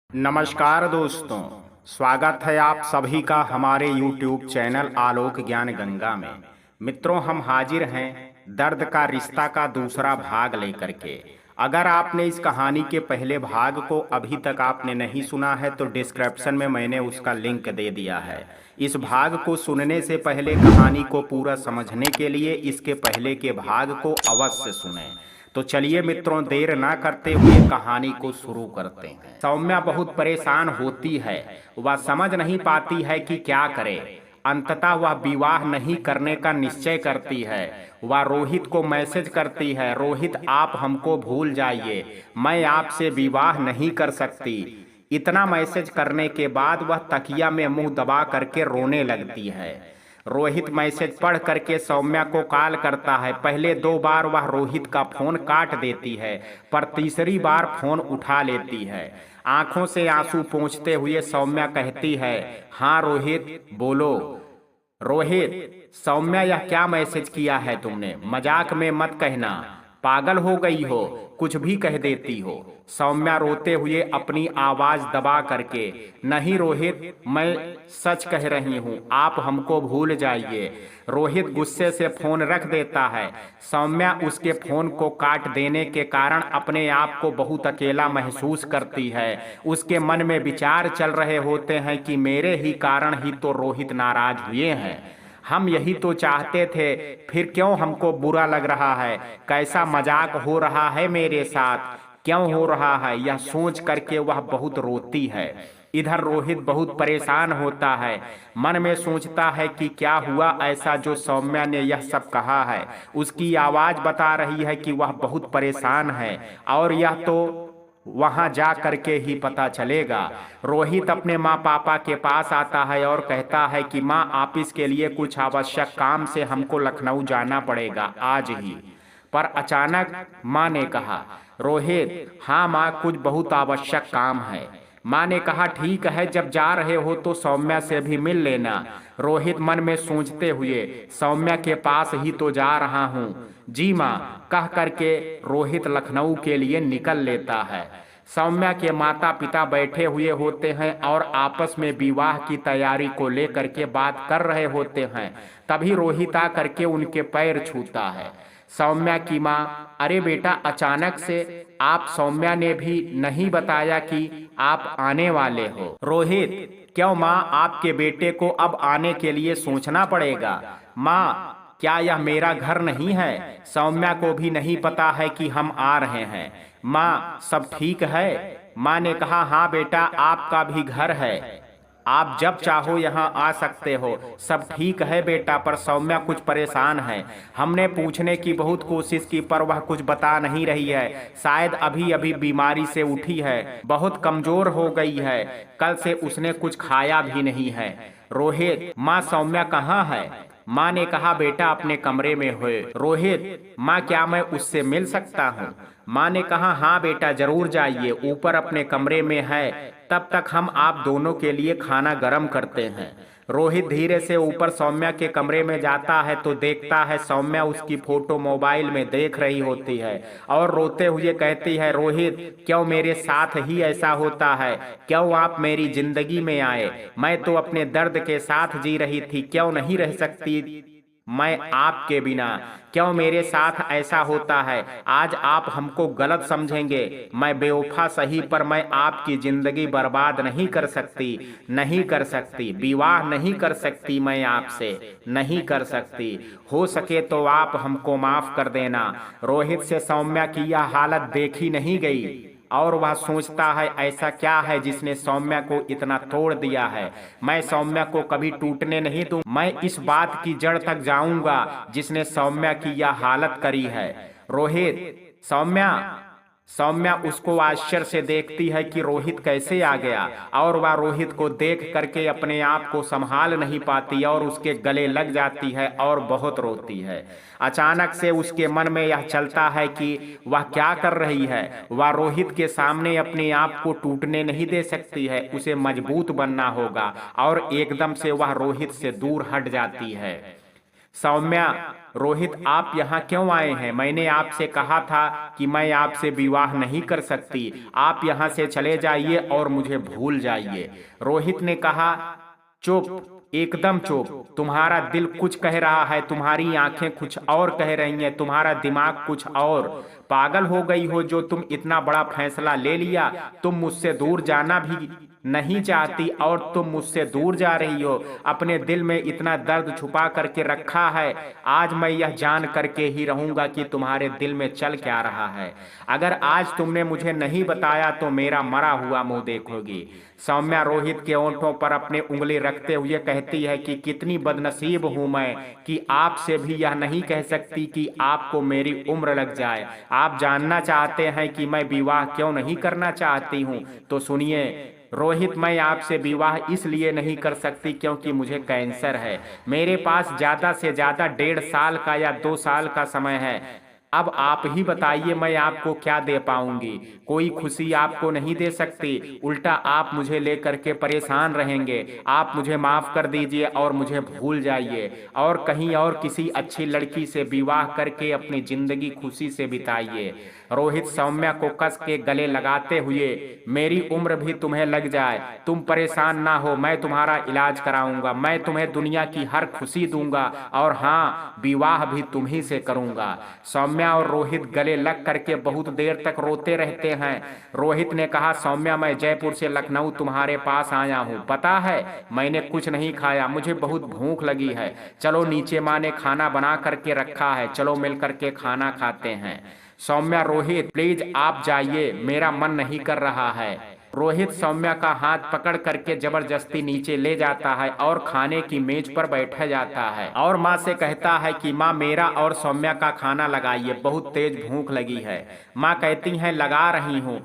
नमस्कार दोस्तों, स्वागत है आप सभी का हमारे YouTube चैनल आलोक ज्ञान गंगा में। मित्रों, हम हाजिर हैं दर्द का रिश्ता का दूसरा भाग लेकर के। अगर आपने इस कहानी के पहले भाग को अभी तक आपने नहीं सुना है तो डिस्क्रिप्शन में मैंने उसका लिंक दे दिया है। इस भाग को सुनने से पहले कहानी को पूरा समझने के लिए इसके पहले के भाग को अवश्य सुनें। तो चलिए मित्रों, देर ना करते हुए कहानी को शुरू करते हैं। सौम्या बहुत परेशान होती है। वह समझ नहीं पाती है कि क्या करे। अंततः वह विवाह नहीं करने का निश्चय करती है। वह रोहित को मैसेज करती है, रोहित आप हमको भूल जाइए, मैं आपसे विवाह नहीं कर सकती। इतना मैसेज करने के बाद वह तकिया में मुंह दबा करके रोने लगती है। रोहित मैसेज पढ़ करके सौम्या को कॉल करता है। पहले 2 बार वह रोहित का फोन काट देती है, पर तीसरी बार फोन उठा लेती है। आंखों से आंसू पोंछते हुए सौम्या कहती है, हाँ रोहित बोलो। रोहित, सौम्या यह क्या मैसेज किया है तुमने? मजाक में मत कहना, पागल हो गई हो, कुछ भी कह देती हो। सौम्या रोते हुए अपनी आवाज दबा करके, नहीं रोहित, मैं सच कह रही हूँ, आप हमको भूल जाइए। रोहित गुस्से से फोन रख देता है। सौम्या उसके फोन को काट देने के कारण अपने आप को बहुत अकेला महसूस करती है। उसके मन में विचार चल रहे होते हैं कि मेरे ही कारण ही तो रोहित नाराज हुए हैं। हम यही तो चाहते थे, फिर क्यों हमको बुरा लग रहा है? कैसा मजाक हो रहा है मेरे साथ, क्यों हो रहा है? यह सोच करके वह बहुत रोती है। इधर रोहित बहुत परेशान होता है। मन में सोचता है कि क्या हुआ ऐसा जो सौम्या ने यह सब कहा है। उसकी आवाज बता रही है कि वह बहुत परेशान है, और यह तो वहां जा करके ही पता चलेगा। रोहित अपने माँ पापा के पास आता है और कहता है कि माँ, ऑफिस के लिए कुछ आवश्यक काम से हमको लखनऊ जाना पड़ेगा आज ही। पर अचानक माँ ने कहा, रोहित, हाँ माँ, कुछ बहुत आवश्यक काम है। माँ ने कहा, ठीक है, जब जा रहे हो तो सौम्या से भी मिल लेना। रोहित मन में सोचते हुए, सौम्या के पास ही तो जा रहा हूँ। जी माँ, कह करके रोहित लखनऊ के लिए निकल लेता है। सौम्या के माता पिता बैठे हुए होते हैं और आपस में विवाह की तैयारी को लेकर के बात कर रहे होते हैं। तभी रोहित आ करके उनके पैर छूता है। सौम्या की माँ, अरे बेटा, अचानक से आप? सौम्या ने भी नहीं बताया कि आप आने वाले हो। रोहित, क्यों माँ, आपके बेटे को अब आने के लिए सोचना पड़ेगा? माँ, क्या यह मेरा घर नहीं है? सौम्या को भी नहीं पता है कि हम आ रहे हैं। माँ, सब ठीक है? माँ ने कहा, हाँ बेटा, आपका भी घर है, आप जब चाहो यहाँ आ सकते हो। सब ठीक है बेटा, पर सौम्या कुछ परेशान है। हमने पूछने की बहुत कोशिश की पर वह कुछ बता नहीं रही है। शायद अभी अभी बीमारी से उठी है, बहुत कमजोर हो गई है। कल से उसने कुछ खाया भी नहीं है। रोहित, माँ, सौम्या कहाँ है? माँ ने कहा, बेटा अपने कमरे में हुए। रोहित, माँ, क्या मैं उससे मिल सकता हूँ? माँ ने कहा, हाँ बेटा, जरूर जाइए, ऊपर अपने कमरे में है। तब तक हम आप दोनों के लिए खाना गर्म करते हैं। रोहित धीरे से ऊपर सौम्या के कमरे में जाता है तो देखता है सौम्या उसकी फोटो मोबाइल में देख रही होती है और रोते हुए कहती है, रोहित, क्यों मेरे साथ ही ऐसा होता है? क्यों आप मेरी जिंदगी में आए? मैं तो अपने दर्द के साथ जी रही थी, क्यों नहीं रह सकती मैं आपके बिना? क्यों मेरे साथ ऐसा होता है? आज आप हमको गलत समझेंगे। मैं बेवफा सही, पर मैं आपकी जिंदगी बर्बाद नहीं कर सकती, नहीं कर सकती। विवाह नहीं कर सकती, मैं आपसे नहीं कर सकती। हो सके तो आप हमको माफ कर देना। रोहित से सौम्या की यह हालत देखी नहीं गई और वह सोचता है, ऐसा क्या है जिसने सौम्या को इतना तोड़ दिया है? मैं सौम्या को कभी टूटने नहीं दूं। मैं इस बात की जड़ तक जाऊंगा जिसने सौम्या की यह हालत करी है। रोहित, सौम्या। सौम्या उसको आश्चर्य से देखती है कि रोहित कैसे आ गया, और वह रोहित को देख करके अपने आप को संभाल नहीं पाती और उसके गले लग जाती है और बहुत रोती है। अचानक से उसके मन में यह चलता है कि वह क्या कर रही है। वह रोहित के सामने अपने आप को टूटने नहीं दे सकती है, उसे मजबूत बनना होगा, और एकदम से वह रोहित से दूर हट जाती है। सौम्या, रोहित आप यहाँ क्यों आए हैं? मैंने आपसे कहा था कि मैं आपसे विवाह नहीं कर सकती। आप यहाँ से चले जाइए और मुझे भूल जाइए। रोहित ने कहा, चुप, एकदम चुप। तुम्हारा दिल कुछ कह रहा है, तुम्हारी आंखें कुछ और कह रही हैं, तुम्हारा दिमाग कुछ और। पागल हो गई हो जो तुम इतना बड़ा फैसला ले लिया। तुम मुझसे दूर जाना भी नहीं चाहती और तुम मुझसे दूर जा रही हो। अपने दिल में इतना दर्द छुपा करके रखा है। आज मैं यह जान करके ही रहूंगा कि तुम्हारे दिल में चल क्या रहा है। अगर आज तुमने मुझे नहीं बताया तो मेरा मरा हुआ मुंह देखोगी। सौम्या रोहित के ओंठों पर अपनी उंगली रखते हुए कहती है कि कितनी बदनसीब हूं मैं कि आपसे भी यह नहीं कह सकती कि आपको मेरी उम्र लग जाए। आप जानना चाहते हैं कि मैं विवाह क्यों नहीं करना चाहती हूं, तो सुनिए रोहित, मैं आपसे विवाह इसलिए नहीं कर सकती क्योंकि मुझे कैंसर है। मेरे पास ज्यादा से ज्यादा 1.5 साल का या 2 साल का समय है। अब आप ही बताइए मैं आपको क्या दे पाऊंगी? कोई खुशी आपको नहीं दे सकती, उल्टा आप मुझे लेकर के परेशान रहेंगे। आप मुझे माफ कर दीजिए और मुझे भूल जाइए और कहीं और किसी अच्छी लड़की से विवाह करके अपनी जिंदगी खुशी से बिताइए। रोहित सौम्या को कस के गले लगाते हुए, मेरी उम्र भी तुम्हें लग जाए, तुम परेशान ना हो, मैं तुम्हारा इलाज कराऊंगा, मैं तुम्हें दुनिया की हर खुशी दूंगा और हाँ, विवाह भी तुम्ही से करूंगा। सौम्या और रोहित गले लग करके बहुत देर तक रोते रहते हैं। रोहित ने कहा, सौम्या मैं जयपुर से लखनऊ तुम्हारे पास आया हूँ। पता है मैंने कुछ नहीं खाया, मुझे बहुत भूख लगी है। चलो नीचे माँ ने खाना बना करके रखा है, चलो मिल करके खाना खाते हैं। सौम्या, रोहित प्लीज आप जाइए, मेरा मन नहीं कर रहा है। रोहित सौम्या का हाथ पकड़ करके जबरदस्ती नीचे ले जाता है और खाने की मेज पर बैठ जाता है और माँ से कहता है कि माँ मेरा और सौम्या का खाना लगाइए, बहुत तेज भूख लगी है। माँ कहती हैं लगा रही हूँ।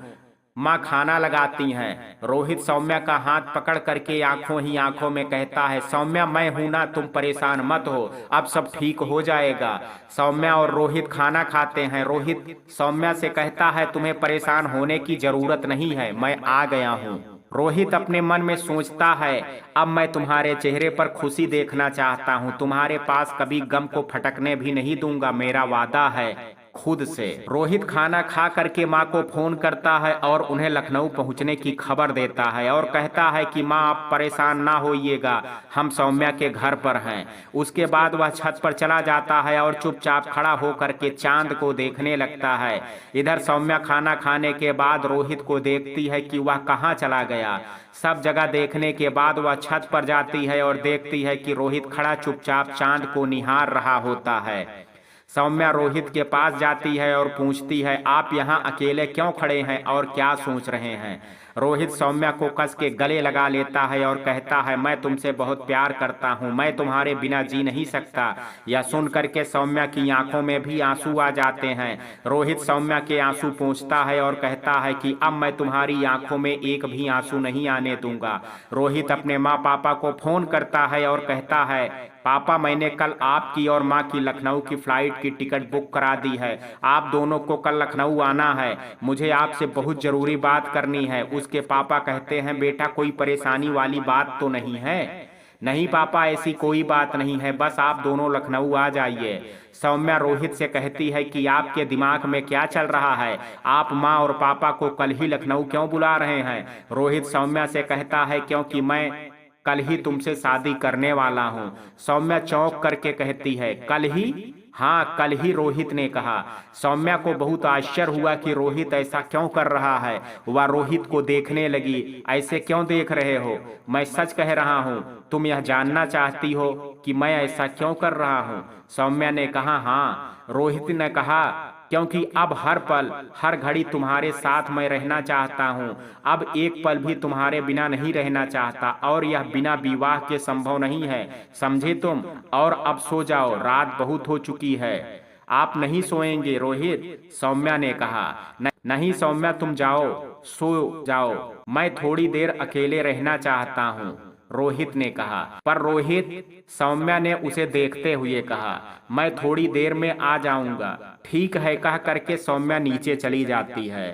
माँ खाना लगाती हैं। रोहित सौम्या का हाथ पकड़ करके आंखों ही आंखों में कहता है, सौम्या मैं हूं ना, तुम परेशान मत हो, अब सब ठीक हो जाएगा। सौम्या और रोहित खाना खाते हैं। रोहित सौम्या से कहता है, तुम्हें परेशान होने की जरूरत नहीं है, मैं आ गया हूँ। रोहित अपने मन में सोचता है, अब मैं तुम्हारे चेहरे पर खुशी देखना चाहता हूँ, तुम्हारे पास कभी गम को फटकने भी नहीं दूंगा, मेरा वादा है खुद से। रोहित खाना खा करके माँ को फोन करता है और उन्हें लखनऊ पहुंचने की खबर देता है और कहता है कि माँ आप परेशान ना होइएगा, हम सौम्या के घर पर हैं। उसके बाद वह छत पर चला जाता है और चुपचाप खड़ा होकर के चांद को देखने लगता है। इधर सौम्या खाना खाने के बाद रोहित को देखती है कि वह कहाँ चला गया। सब जगह देखने के बाद वह छत पर जाती है और देखती है कि रोहित खड़ा चुपचाप चांद को निहार रहा होता है। सौम्या रोहित के पास जाती है और पूछती है, आप यहाँ अकेले क्यों खड़े हैं और क्या सोच रहे हैं? रोहित सौम्या को कस के गले लगा लेता है और कहता है, मैं तुमसे बहुत प्यार करता हूँ, मैं तुम्हारे बिना जी नहीं सकता। यह सुन करके सौम्या की आंखों में भी आंसू आ जाते हैं। रोहित सौम्या के आंसू पोंछता है और कहता है कि अब मैं तुम्हारी आंखों में एक भी आंसू नहीं आने दूंगा। रोहित अपने माँ पापा को फोन करता है और कहता है, पापा मैंने कल आपकी और माँ की लखनऊ की फ्लाइट की टिकट बुक करा दी है, आप दोनों को कल लखनऊ आना है, मुझे आपसे बहुत जरूरी बात करनी है। उसके पापा कहते हैं, बेटा कोई परेशानी वाली बात तो नहीं है? नहीं पापा ऐसी कोई बात नहीं है, बस आप दोनों लखनऊ आ जाइए। सौम्या रोहित से कहती है कि आपके दिमाग में क्या चल रहा है, आप माँ और पापा को कल ही लखनऊ क्यों बुला रहे हैं? रोहित सौम्या से कहता है, क्योंकि मैं कल ही तुमसे शादी करने वाला हूँ। सौम्या चौंक करके कहती है, कल ही? हाँ कल ही, रोहित ने कहा। सौम्या को बहुत आश्चर्य हुआ कि रोहित ऐसा क्यों कर रहा है। वह रोहित को देखने लगी, ऐसे क्यों देख रहे हो? मैं सच कह रहा हूँ, तुम यह जानना चाहती हो कि मैं ऐसा क्यों कर रहा हूँ? सौम्या ने कहा, हाँ। रोहित ने कहा, क्योंकि अब हर पल हर घड़ी तुम्हारे साथ मैं रहना चाहता हूँ, अब एक पल भी तुम्हारे बिना नहीं रहना चाहता और यह बिना विवाह के संभव नहीं है, समझे तुम? और अब सो जाओ, रात बहुत हो चुकी है। आप नहीं सोएंगे रोहित? सौम्या ने कहा। नहीं सौम्या, तुम जाओ, सो जाओ, मैं थोड़ी देर अकेले रहना चाहता हूँ, रोहित ने कहा। पर रोहित, सौम्या ने उसे देखते हुए कहा, मैं थोड़ी देर में आ जाऊंगा। ठीक है कह करके सौम्या नीचे चली जाती है।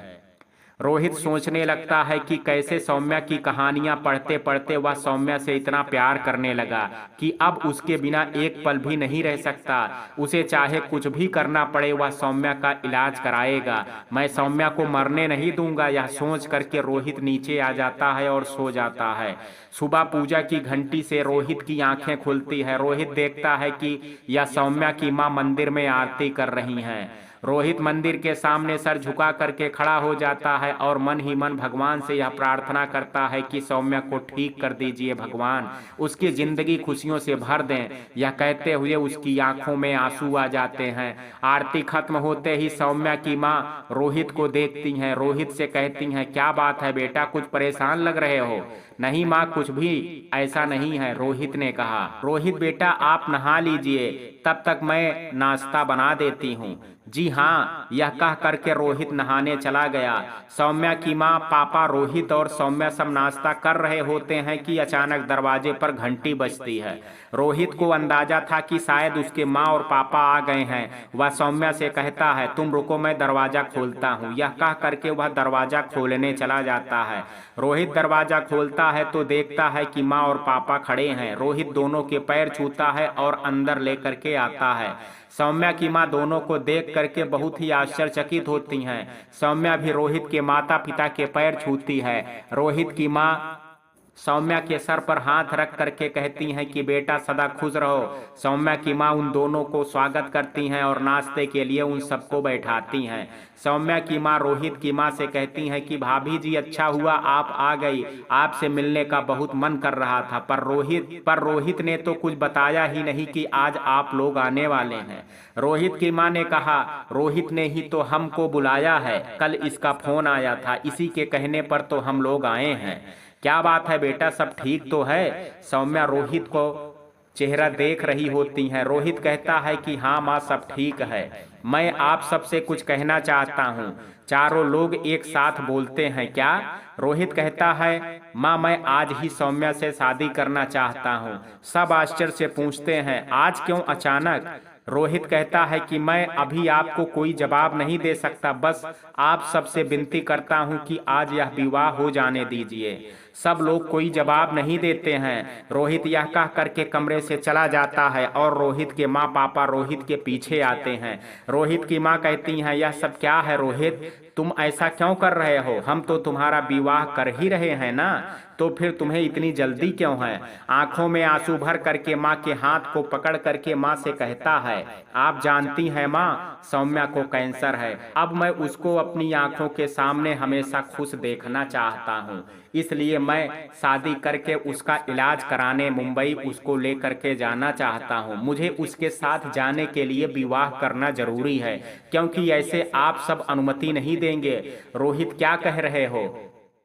रोहित सोचने लगता है कि कैसे सौम्या की कहानियां पढ़ते पढ़ते वह सौम्या से इतना प्यार करने लगा कि अब उसके बिना एक पल भी नहीं रह सकता। उसे चाहे कुछ भी करना पड़े वह सौम्या का इलाज कराएगा। मैं सौम्या को मरने नहीं दूंगा। यह सोच करके रोहित नीचे आ जाता है और सो जाता है। सुबह पूजा की घंटी से रोहित की आंखें खुलती है। रोहित देखता है कि यह सौम्या की मां मंदिर में आरती कर रही हैं। रोहित मंदिर के सामने सर झुका करके खड़ा हो जाता है और मन ही मन भगवान से यह प्रार्थना करता है कि सौम्या को ठीक कर दीजिए भगवान, उसकी जिंदगी खुशियों से भर दें। यह कहते हुए उसकी आंखों में आंसू आ जाते हैं। आरती खत्म होते ही सौम्या की माँ रोहित को देखती हैं। रोहित से कहती हैं, क्या बात है बेटा, कुछ परेशान लग रहे हो? नहीं माँ, कुछ भी ऐसा नहीं है, रोहित ने कहा। रोहित बेटा आप नहा लीजिए, तब तक मैं नाश्ता बना देती हूँ। जी हाँ, यह कह करके रोहित नहाने चला गया। सौम्या की माँ, पापा, रोहित और सौम्या सब नाश्ता कर रहे होते हैं कि अचानक दरवाजे पर घंटी बजती है। रोहित को अंदाजा था कि शायद उसके माँ और पापा आ गए हैं। वह सौम्या से कहता है, तुम रुको मैं दरवाजा खोलता हूँ। यह कह करके वह दरवाजा खोलने चला जाता है। रोहित दरवाजा खोलता है तो देखता है कि माँ और पापा खड़े हैं। रोहित दोनों के पैर छूता है और अंदर लेकर के आता है। सौम्या की माँ दोनों को देख करके बहुत ही आश्चर्यचकित होती हैं। सौम्या भी रोहित के माता पिता के पैर छूती है। रोहित की माँ सौम्या के सर पर हाथ रख करके कहती हैं कि बेटा सदा खुश रहो। सौम्या की माँ उन दोनों को स्वागत करती हैं और नाश्ते के लिए उन सबको बैठाती हैं। सौम्या की माँ रोहित की माँ से कहती हैं कि भाभी जी अच्छा हुआ आप आ गई, आपसे मिलने का बहुत मन कर रहा था। पर रोहित ने तो कुछ बताया ही नहीं कि आज आप लोग आने वाले हैं। रोहित की माँ ने कहा, रोहित ने ही तो हमको बुलाया है, कल इसका फोन आया था, इसी के कहने पर तो हम लोग आए हैं। क्या बात है बेटा, सब ठीक तो है? सौम्या रोहित को चेहरा देख रही होती हैं। रोहित कहता है कि हाँ माँ सब ठीक है, मैं आप सबसे कुछ कहना चाहता हूँ। चारों लोग एक साथ बोलते हैं, क्या? रोहित कहता है, माँ मैं आज ही सौम्या से शादी करना चाहता हूँ। सब आश्चर्य से पूछते हैं, आज क्यों अचानक? रोहित कहता है कि मैं अभी आपको कोई जवाब नहीं दे सकता, बस आप सबसे विनती करता हूं कि आज यह विवाह हो जाने दीजिए। सब लोग कोई जवाब नहीं देते हैं। रोहित यह कह करके कमरे से चला जाता है और रोहित के माँ पापा रोहित के पीछे आते हैं। रोहित की माँ कहती हैं, यह सब क्या है रोहित, तुम ऐसा क्यों कर रहे हो? हम तो तुम्हारा विवाह कर ही रहे हैं ना, तो फिर तुम्हें इतनी जल्दी क्यों है? आंखों में आंसू भर करके माँ के हाथ को पकड़ करके माँ से कहता है, आप जानती हैं माँ, सौम्या को कैंसर है। अब मैं उसको अपनी आंखों के सामने हमेशा खुश देखना चाहता हूँ, इसलिए मैं शादी करके उसका इलाज कराने मुंबई उसको लेकर के जाना चाहता हूँ। मुझे उसके साथ जाने के लिए विवाह करना जरूरी है, क्योंकि ऐसे आप सब अनुमति नहीं देंगे। रोहित क्या कह रहे हो?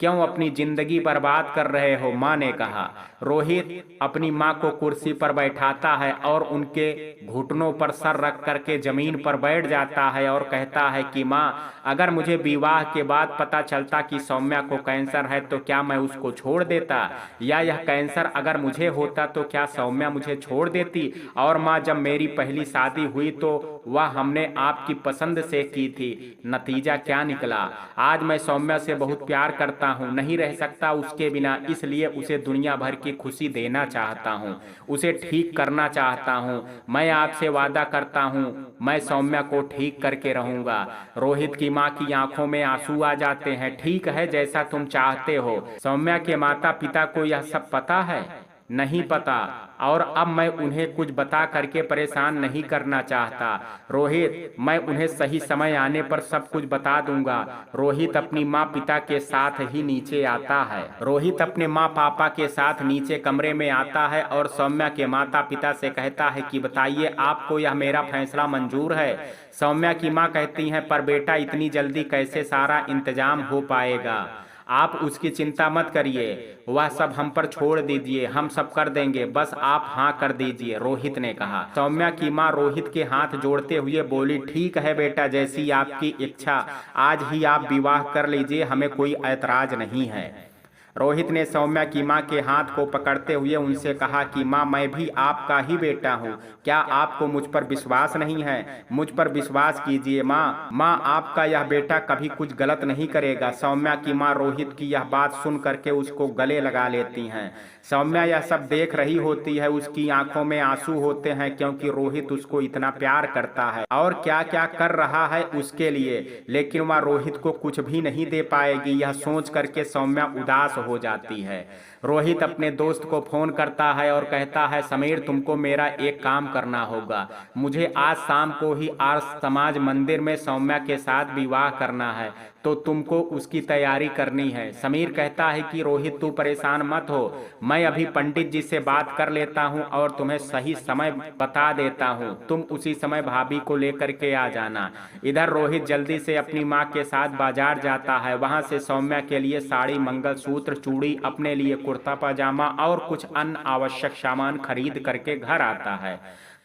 क्यों अपनी जिंदगी बर्बाद कर रहे हो? माँ ने कहा। रोहित अपनी माँ को कुर्सी पर बैठाता है और उनके घुटनों पर सर रख करके जमीन पर बैठ जाता है और कहता है कि माँ, अगर मुझे विवाह के बाद पता चलता कि सौम्या को कैंसर है तो क्या मैं उसको छोड़ देता, या यह कैंसर अगर मुझे होता तो क्या सौम्या मुझे छोड़ देती? और माँ, जब मेरी पहली शादी हुई तो वह हमने आपकी पसंद से की थी, नतीजा क्या निकला? आज मैं सौम्या से बहुत प्यार करता हूँ, नहीं रह सकता उसके बिना, इसलिए उसे दुनिया भर की खुशी देना चाहता हूँ, उसे ठीक करना चाहता हूँ। मैं आपसे वादा करता हूँ मैं सौम्या को ठीक करके रहूंगा। रोहित की माँ की आंखों में आंसू आ जाते हैं। ठीक है, जैसा तुम चाहते हो। सौम्या के माता पिता को यह सब पता है? नहीं पता, और अब मैं उन्हें कुछ बता करके परेशान नहीं करना चाहता। रोहित, मैं उन्हें सही समय आने पर सब कुछ बता दूंगा। रोहित अपनी माँ पिता के साथ ही नीचे आता है। रोहित अपने माँ पापा के साथ नीचे कमरे में आता है और सौम्या के माता पिता से कहता है कि बताइए आपको यह मेरा फैसला मंजूर है? सौम्या की माँ कहती हैं, पर बेटा इतनी जल्दी कैसे सारा इंतजाम हो पाएगा? आप उसकी चिंता मत करिए, वह सब हम पर छोड़ दीजिए, हम सब कर देंगे, बस आप हाँ कर दीजिए, रोहित ने कहा। सौम्या की माँ रोहित के हाथ जोड़ते हुए बोली, ठीक है बेटा, जैसी आपकी इच्छा, आज ही आप विवाह कर लीजिए, हमें कोई ऐतराज नहीं है। रोहित ने सौम्या की मां के हाथ को पकड़ते हुए उनसे कहा कि मां, मैं भी आपका ही बेटा हूं। क्या आपको मुझ पर विश्वास नहीं है? मुझ पर विश्वास कीजिए मां। मां, आपका यह बेटा कभी कुछ गलत नहीं करेगा। सौम्या की मां रोहित की यह बात सुन करके उसको गले लगा लेती हैं। सौम्या यह सब देख रही होती है, उसकी आंखों में आंसू होते हैं क्योंकि रोहित उसको इतना प्यार करता है और क्या क्या कर रहा है उसके लिए, लेकिन वह रोहित को कुछ भी नहीं दे पाएगी। यह सोच करके सौम्या उदास हो जाती है। रोहित अपने दोस्त को फोन करता है और कहता है, समीर, तुमको मेरा एक काम करना होगा। मुझे आज शाम को ही आर्य समाज मंदिर में सौम्या के साथ विवाह करना है, तो तुमको उसकी तैयारी करनी है। समीर कहता है कि रोहित, तू परेशान मत हो, मैं अभी पंडित जी से बात कर लेता हूँ और तुम्हें सही समय बता देता हूँ। तुम उसी समय भाभी को लेकर के आ जाना। इधर रोहित जल्दी से अपनी माँ के साथ बाजार जाता है। वहां से सौम्या के लिए साड़ी, मंगलसूत्र, चूड़ी, अपने लिए कुर्ता पजामा और कुछ अन्य आवश्यक सामान खरीद करके घर आता है।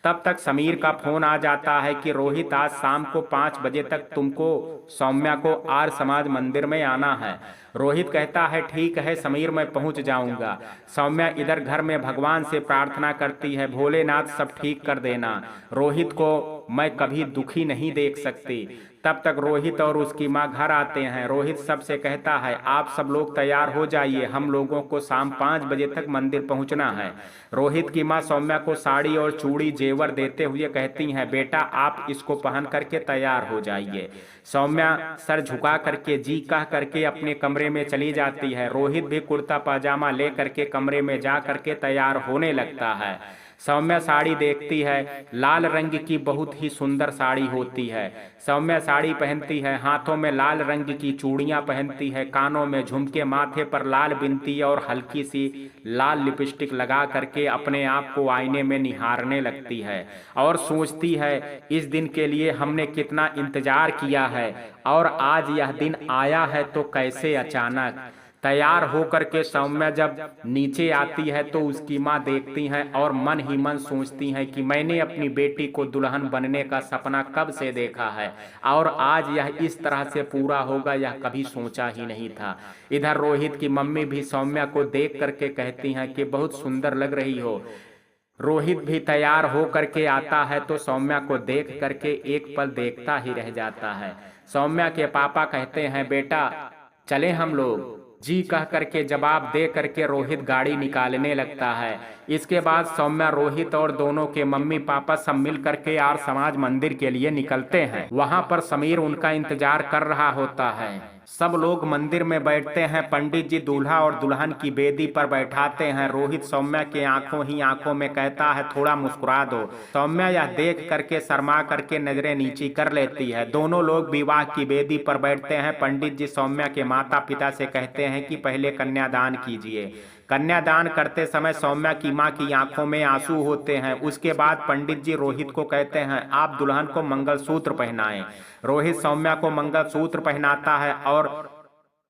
तब तक समीर का फोन आ जाता है कि रोहित, आज शाम को 5 बजे तक तुमको सौम्या को आर्य समाज मंदिर में आना है। रोहित कहता है, ठीक है समीर, मैं पहुंच जाऊंगा। सौम्या इधर घर में भगवान से प्रार्थना करती है, भोलेनाथ सब ठीक कर देना, रोहित को मैं कभी दुखी नहीं देख सकती। तब तक रोहित और उसकी माँ घर आते हैं। रोहित सबसे कहता है, आप सब लोग तैयार हो जाइए, हम लोगों को शाम 5 बजे तक मंदिर पहुंचना है। रोहित की माँ सौम्या को साड़ी और चूड़ी जेवर देते हुए कहती हैं, बेटा आप इसको पहन करके तैयार हो जाइए। सौम्या सर झुका करके जी कह करके अपने कमरे में चली जाती है। रोहित भी कुर्ता पजामा ले करके कमरे में जा करके तैयार होने लगता है। सौम्या साड़ी देखती है, लाल रंग की बहुत ही सुंदर साड़ी होती है। सौम्या साड़ी पहनती है, हाथों में लाल रंग की चूड़ियां पहनती है, कानों में झुमके, माथे पर लाल बिंदी और हल्की सी लाल लिपस्टिक लगा करके अपने आप को आईने में निहारने लगती है और सोचती है, इस दिन के लिए हमने कितना इंतजार किया है और आज यह दिन आया है तो कैसे अचानक। तैयार होकर के सौम्या जब नीचे आती है तो उसकी माँ देखती हैं और मन ही मन सोचती हैं कि मैंने अपनी बेटी को दुल्हन बनने का सपना कब से देखा है और आज यह इस तरह से पूरा होगा, यह कभी सोचा ही नहीं था। इधर रोहित की मम्मी भी सौम्या को देख करके कहती हैं कि बहुत सुंदर लग रही हो। रोहित भी तैयार हो करके आता है तो सौम्या को देख करके एक पल देखता ही रह जाता है। सौम्या के पापा कहते हैं, बेटा चले हम लोग। जी कह करके जवाब दे करके रोहित गाड़ी निकालने लगता है। इसके बाद सौम्या, रोहित और दोनों के मम्मी पापा सब मिल करके आर्य समाज मंदिर के लिए निकलते हैं। वहां पर समीर उनका इंतजार कर रहा होता है। सब लोग मंदिर में बैठते हैं। पंडित जी दूल्हा और दुल्हन की बेदी पर बैठाते हैं। रोहित सौम्या के आंखों ही आंखों में कहता है, थोड़ा मुस्कुरा दो। सौम्या यह देख करके शर्मा करके नजरें नीची कर लेती है। दोनों लोग विवाह की बेदी पर बैठते हैं। पंडित जी सौम्या के माता पिता से कहते हैं कि पहले कन्यादान कीजिए। कन्यादान करते समय सौम्या की मां की आंखों में आंसू होते हैं। उसके बाद पंडित जी रोहित को कहते हैं, आप दुल्हन को मंगलसूत्र पहनाएं। रोहित सौम्या को मंगलसूत्र पहनाता है और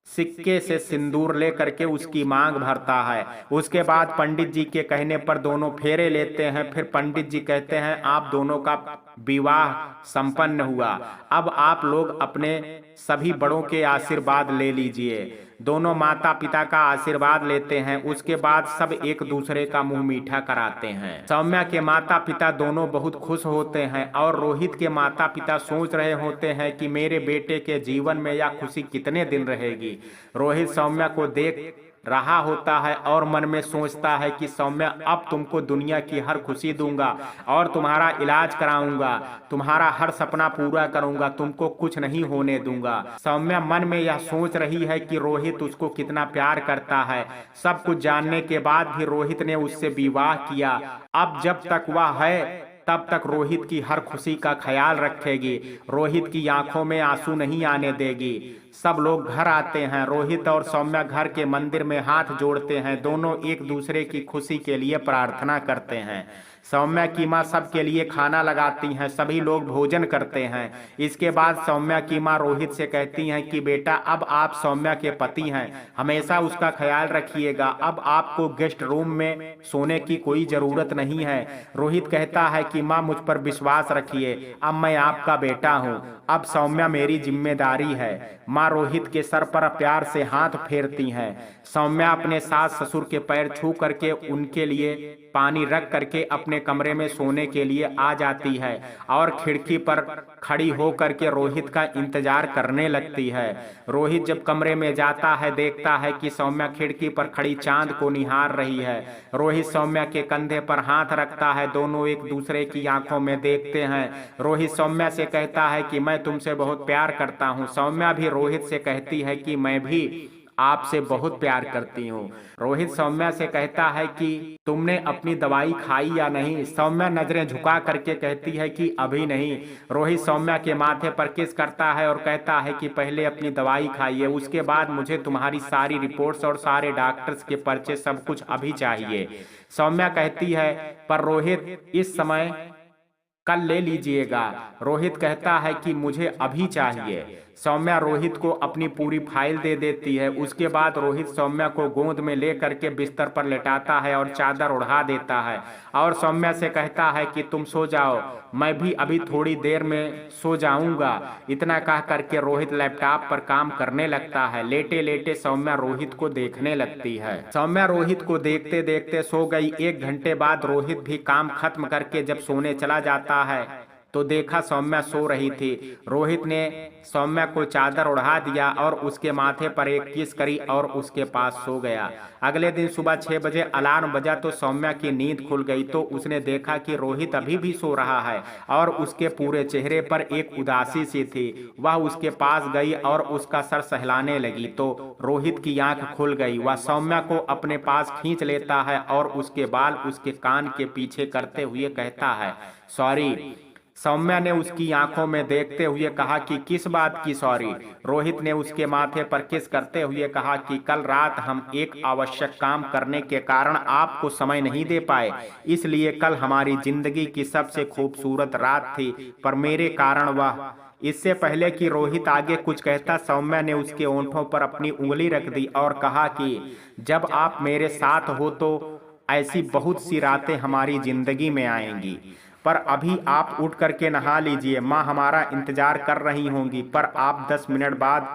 सिक्के से सिंदूर ले करके उसकी मांग भरता है। उसके बाद पंडित जी के कहने पर दोनों फेरे लेते हैं। फिर पंडित जी कहते हैं, आप दोनों का विवाह संपन्न हुआ, अब आप लोग अपने सभी बड़ों के आशीर्वाद ले लीजिए। दोनों माता पिता का आशीर्वाद लेते हैं। उसके बाद सब एक दूसरे का मुंह मीठा कराते हैं। सौम्या के माता पिता दोनों बहुत खुश होते हैं और रोहित के माता पिता सोच रहे होते हैं कि मेरे बेटे के जीवन में यह खुशी कितने दिन रहेगी। रोहित सौम्या को देख रहा होता है और मन में सोचता है कि सौम्या, अब तुमको दुनिया की हर खुशी दूंगा और तुम्हारा इलाज कराऊंगा, तुम्हारा हर सपना पूरा करूंगा, तुमको कुछ नहीं होने दूंगा। सौम्या मन में यह सोच रही है कि रोहित उसको कितना प्यार करता है। सब कुछ जानने के बाद भी रोहित ने उससे विवाह किया। अब जब तक वह है तब तक रोहित की हर खुशी का ख्याल रखेगी, रोहित की आंखों में आंसू नहीं आने देगी। सब लोग घर आते हैं। रोहित और सौम्या घर के मंदिर में हाथ जोड़ते हैं। दोनों एक दूसरे की खुशी के लिए प्रार्थना करते हैं। सौम्या की माँ सबके लिए खाना लगाती हैं। सभी लोग भोजन करते हैं। इसके बाद सौम्या की माँ रोहित से कहती हैं कि बेटा, अब आप सौम्या के पति हैं, हमेशा उसका ख्याल रखिएगा। अब आपको गेस्ट रूम में सोने की कोई जरूरत नहीं है। रोहित कहता है कि माँ, मुझ पर विश्वास रखिए, अब मैं आपका बेटा हूँ, अब सौम्या मेरी जिम्मेदारी है। माँ रोहित के सर पर प्यार से हाथ फेरती हैं। सौम्या अपने सास ससुर के पैर छू करके उनके लिए पानी रख करके अपने कमरे में सोने के लिए आ जाती है और खिड़की पर खड़ी हो करके रोहित का इंतजार करने लगती है। रोहित जब कमरे में जाता है देखता है कि सौम्या खिड़की पर खड़ी चांद को निहार रही है। रोहित सौम्या के कंधे पर हाथ रखता है, दोनों एक दूसरे की आंखों में देखते हैं। रोहित सौम्या से कहता है कि मैं तुमसे बहुत प्यार करता हूँ। सौम्या भी रोहित से कहती है कि मैं भी आपसे बहुत प्यार करती हूँ। रोहित सौम्या से कहता है कि तुमने अपनी दवाई खाई या नहीं। सौम्या नजरें झुका करके कहती है कि अभी नहीं। रोहित सौम्या के माथे पर किस करता है और कहता है कि पहले अपनी दवाई खाइए, उसके बाद मुझे तुम्हारी सारी रिपोर्ट्स और सारे डॉक्टर्स के पर्चे सब कुछ अभी चाहिए। सौम्या कहती है पर रोहित इस समय कल ले लीजिएगा। रोहित कहता है कि मुझे अभी चाहिए। सौम्या रोहित को अपनी पूरी फाइल दे देती है। उसके बाद रोहित सौम्या को गोद में ले करके बिस्तर पर लेटाता है और चादर उड़ा देता है और सौम्या से कहता है कि तुम सो जाओ, मैं भी अभी थोड़ी देर में सो जाऊंगा। इतना कह करके रोहित लैपटॉप पर काम करने लगता है। लेटे लेटे सौम्या रोहित को देखने लगती है। सौम्या रोहित को देखते देखते सो गई। 1 घंटे बाद रोहित भी काम खत्म करके जब सोने चला जाता है तो देखा सौम्या सो रही थी। रोहित ने सौम्या को चादर उड़ा दिया और उसके माथे पर एक किस करी और उसके पास सो गया। अगले दिन सुबह 6 बजे अलार्म बजा तो सौम्या की नींद खुल गई तो उसने देखा कि रोहित अभी भी सो रहा है और उसके पूरे चेहरे पर एक उदासी सी थी। वह उसके पास गई और उसका सर सहलाने लगी तो रोहित की आंख खुल गई। वह सौम्या को अपने पास खींच लेता है और उसके बाल उसके कान के पीछे करते हुए कहता है सॉरी। सौम्या ने उसकी आंखों में देखते हुए कहा कि किस बात की सॉरी। रोहित ने उसके माथे पर किस करते हुए कहा कि कल रात हम एक आवश्यक काम करने के कारण आपको समय नहीं दे पाए, इसलिए कल हमारी जिंदगी की सबसे खूबसूरत रात थी, पर मेरे कारण वह। इससे पहले कि रोहित आगे कुछ कहता सौम्या ने उसके होंठों पर अपनी उंगली रख दी और कहा कि जब आप मेरे साथ हो तो ऐसी बहुत सी रातें हमारी जिंदगी में आएंगी, पर अभी आप उठ करके नहा लीजिए, माँ हमारा इंतजार कर रही होंगी, पर आप 10 मिनट बाद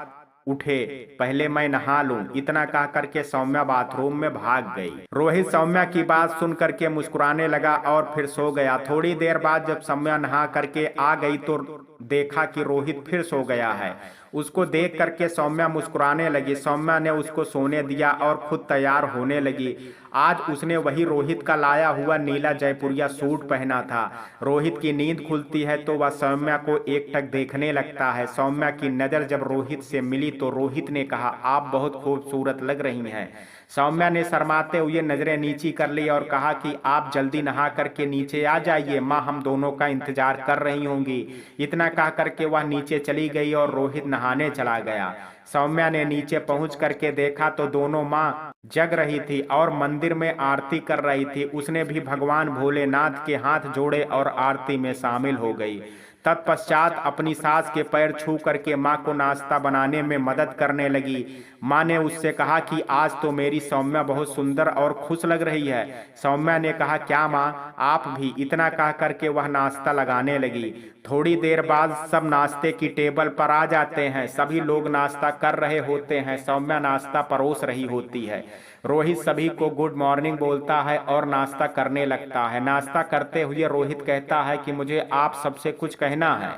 उठे, पहले मैं नहा लूं। इतना कह करके सौम्या बाथरूम में भाग गई। रोहित सौम्या की बात सुन करके मुस्कुराने लगा और फिर सो गया। थोड़ी देर बाद जब सौम्या नहा करके आ गई तो देखा कि रोहित फिर सो गया है। उसको देख करके सौम्या मुस्कुराने लगी। सौम्या ने उसको सोने दिया और खुद तैयार होने लगी। आज उसने वही रोहित का लाया हुआ नीला जयपुरिया सूट पहना था। रोहित की नींद खुलती है तो वह सौम्या को एकटक देखने लगता है। सौम्या की नजर जब रोहित से मिली तो रोहित ने कहा आप बहुत खूबसूरत लग रही हैं। सौम्या ने शर्माते हुए नजरें नीची कर ली और कहा कि आप जल्दी नहा करके नीचे आ जाइए, माँ हम दोनों का इंतजार कर रही होंगी। इतना कह करके वह नीचे चली गई और रोहित नहाने चला गया। सौम्या ने नीचे पहुंच करके देखा तो दोनों माँ जग रही थी और मंदिर में आरती कर रही थी। उसने भी भगवान भोलेनाथ के हाथ जोड़े और आरती में शामिल हो गई। तत्पश्चात अपनी सास के पैर छू करके माँ को नाश्ता बनाने में मदद करने लगी। माँ ने उससे कहा कि आज तो मेरी सौम्या बहुत सुंदर और खुश लग रही है। सौम्या ने कहा क्या माँ आप भी। इतना कह करके वह नाश्ता लगाने लगी। थोड़ी देर बाद सब नाश्ते की टेबल पर आ जाते हैं। सभी लोग नाश्ता कर रहे होते हैं। सौम्या नाश्ता परोस रही होती है। रोहित सभी को गुड मॉर्निंग बोलता है और नाश्ता करने लगता है। नाश्ता करते हुए रोहित कहता है कि मुझे आप सबसे कुछ कहना है।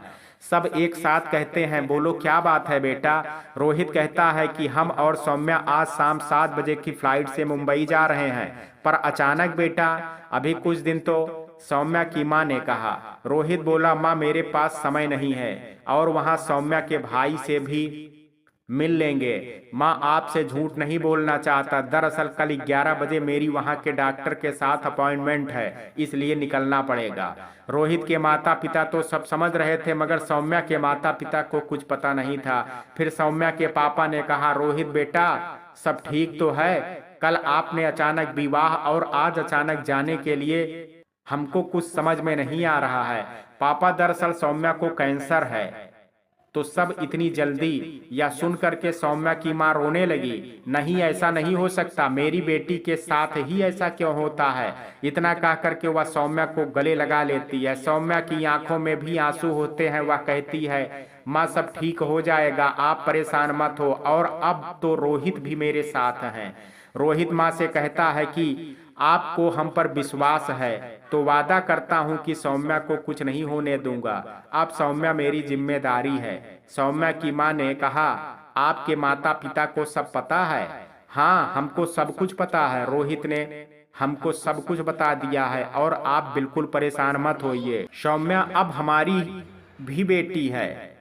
सब एक साथ कहते हैं बोलो क्या बात है बेटा। रोहित कहता है कि हम और सौम्या आज शाम 7 बजे की फ्लाइट से मुंबई जा रहे हैं। पर अचानक बेटा, अभी कुछ दिन तो। सौम्या की माँ ने कहा। रोहित बोला माँ मेरे पास समय नहीं है और वहाँ सौम्या के भाई से भी मिल लेंगे। माँ आपसे झूठ नहीं बोलना चाहता, दरअसल कल 11 बजे मेरी वहाँ के डॉक्टर के साथ अपॉइंटमेंट है, इसलिए निकलना पड़ेगा। रोहित के माता पिता तो सब समझ रहे थे मगर सौम्या के माता पिता को कुछ पता नहीं था। फिर सौम्या के पापा ने कहा रोहित बेटा सब ठीक तो है, कल आपने अचानक विवाह और आज अचानक जाने के लिए हमको कुछ समझ में नहीं आ रहा है। पापा दरअसल सौम्या को कैंसर है। तो सब इतनी जल्दी। या सुन करके सौम्या की माँ रोने लगी। नहीं ऐसा नहीं हो सकता, मेरी बेटी के साथ ही ऐसा क्यों होता है। इतना कह करके वह सौम्या को गले लगा लेती है। सौम्या की आंखों में भी आंसू होते हैं। वह कहती है माँ सब ठीक हो जाएगा, आप परेशान मत हो। और अब तो रोहित भी मेरे साथ हैं। रोहित माँ से कहता है कि आपको हम पर विश्वास है तो वादा करता हूँ कि सौम्या को कुछ नहीं होने दूंगा। अब सौम्या मेरी जिम्मेदारी है। सौम्या की माँ ने कहा, आपके माता पिता को सब पता है? हाँ, हमको सब कुछ पता है। रोहित ने हमको सब कुछ बता दिया है और आप बिल्कुल परेशान मत होइए। सौम्या अब हमारी भी बेटी है।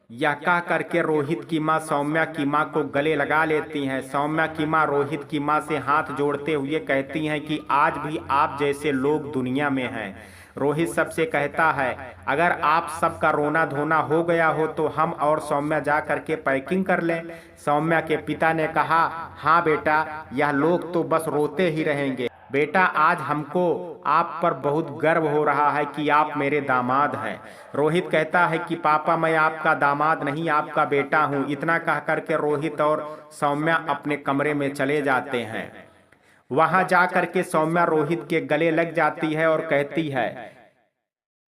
यह कह करके रोहित की माँ सौम्या की माँ को गले लगा लेती हैं। सौम्या की माँ रोहित की माँ से हाथ जोड़ते हुए कहती हैं कि आज भी आप जैसे लोग दुनिया में हैं। रोहित सबसे कहता है, अगर आप सबका रोना धोना हो गया हो तो हम और सौम्या जा करके पैकिंग कर लें। सौम्या के पिता ने कहा, हाँ बेटा, यह लोग तो बस रोते ही रहेंगे। बेटा, आज हमको आप पर बहुत गर्व हो रहा है कि आप मेरे दामाद हैं। रोहित कहता है कि पापा, मैं आपका दामाद नहीं, आपका बेटा हूँ। इतना कह करके रोहित और सौम्या अपने कमरे में चले जाते हैं। वहां जा करके सौम्या रोहित के गले लग जाती है और कहती है,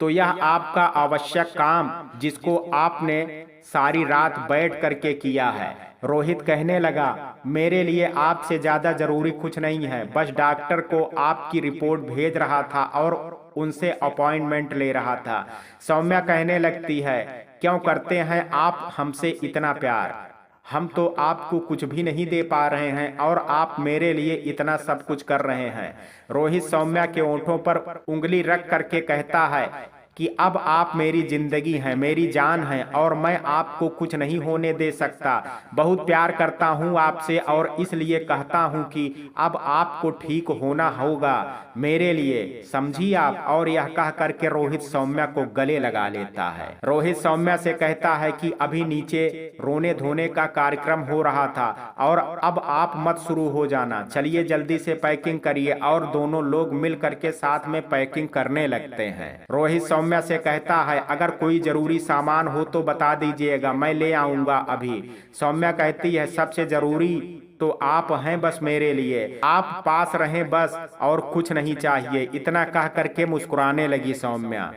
तो यह आपका आवश्यक काम जिसको आपने सारी रात बैठ करके किया है। रोहित कहने लगा, मेरे लिए आपसे ज्यादा जरूरी कुछ नहीं है, बस डॉक्टर को आपकी रिपोर्ट भेज रहा था और उनसे अपॉइंटमेंट ले रहा था। सौम्या कहने लगती है, क्यों करते हैं आप हमसे इतना प्यार? हम तो आपको कुछ भी नहीं दे पा रहे हैं और आप मेरे लिए इतना सब कुछ कर रहे हैं। रोहित सौम्या के ओंठों पर उंगली रख करके कहता है कि अब आप मेरी जिंदगी हैं, मेरी जान हैं और मैं आपको कुछ नहीं होने दे सकता। बहुत प्यार करता हूं आपसे और इसलिए कहता हूं कि अब आपको ठीक होना होगा मेरे लिए, समझिए आप। और यह कह करके रोहित सौम्या को गले लगा लेता है। रोहित सौम्या से कहता है कि अभी नीचे रोने धोने का कार्यक्रम हो रहा था और अब आप मत शुरू हो जाना, चलिए जल्दी से पैकिंग करिए। और दोनों लोग मिल करके साथ में पैकिंग करने लगते हैं। रोहित सौम्या से कहता है, अगर कोई जरूरी सामान हो तो बता दीजिएगा, मैं ले आऊंगा अभी। सौम्या कहती है, सबसे जरूरी तो आप हैं बस मेरे लिए, आप पास रहें बस, और कुछ नहीं चाहिए। इतना कह करके मुस्कुराने लगी सौम्या।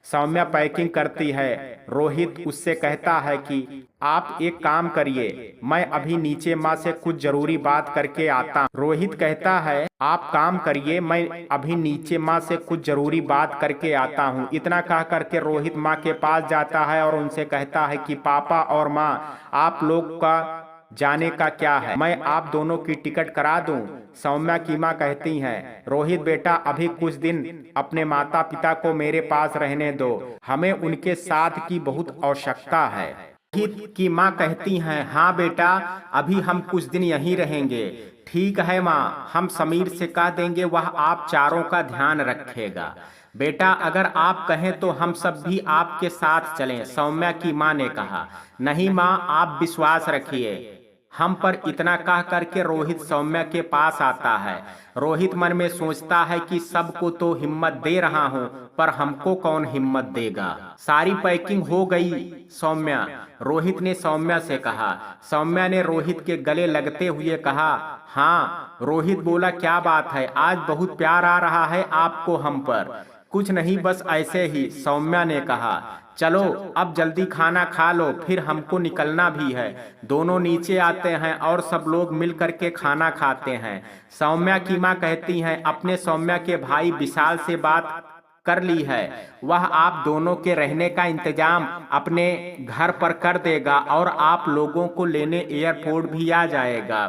सौम्या पैकिंग करती है। रोहित उससे कहता है कि आप एक काम करिए, मैं अभी नीचे माँ से कुछ जरूरी बात करके आता। रोहित कहता है, आप काम करिए, मैं अभी नीचे माँ से कुछ जरूरी बात करके आता हूँ। इतना कह करके रोहित माँ के पास जाता है और उनसे कहता है कि पापा और माँ, आप लोग का जाने का क्या है, मैं आप दोनों की टिकट करा दूं। सौम्या की माँ कहती हैं, रोहित बेटा, अभी कुछ दिन अपने माता पिता को मेरे पास रहने दो, हमें उनके साथ की बहुत आवश्यकता है। रोहित की माँ कहती हैं, हाँ बेटा, अभी हम कुछ दिन यहीं रहेंगे। ठीक है माँ, हम समीर से कह देंगे, वह आप चारों का ध्यान रखेगा। बेटा, अगर आप कहें तो हम सब भी आपके साथ चलें, सौम्या की माँ ने कहा। नहीं माँ, आप विश्वास रखिए हम पर। इतना कह करके रोहित सौम्या के पास आता है। रोहित मन में सोचता है कि सबको तो हिम्मत दे रहा हूँ, पर हमको कौन हिम्मत देगा। सारी पैकिंग हो गई सौम्या, रोहित ने सौम्या से कहा। सौम्या ने रोहित के गले लगते हुए कहा, हाँ। रोहित बोला, क्या बात है, आज बहुत प्यार आ रहा है आपको हम पर। कुछ नहीं, बस ऐसे ही, सौम्या ने कहा। चलो अब जल्दी खाना खा लो, फिर हमको निकलना भी है। दोनों नीचे आते हैं और सब लोग मिल करके खाना खाते हैं। सौम्या की माँ कहती हैं, अपने सौम्या के भाई विशाल से बात कर ली है, वह आप दोनों के रहने का इंतजाम अपने घर पर कर देगा और आप लोगों को लेने एयरपोर्ट भी आ जाएगा।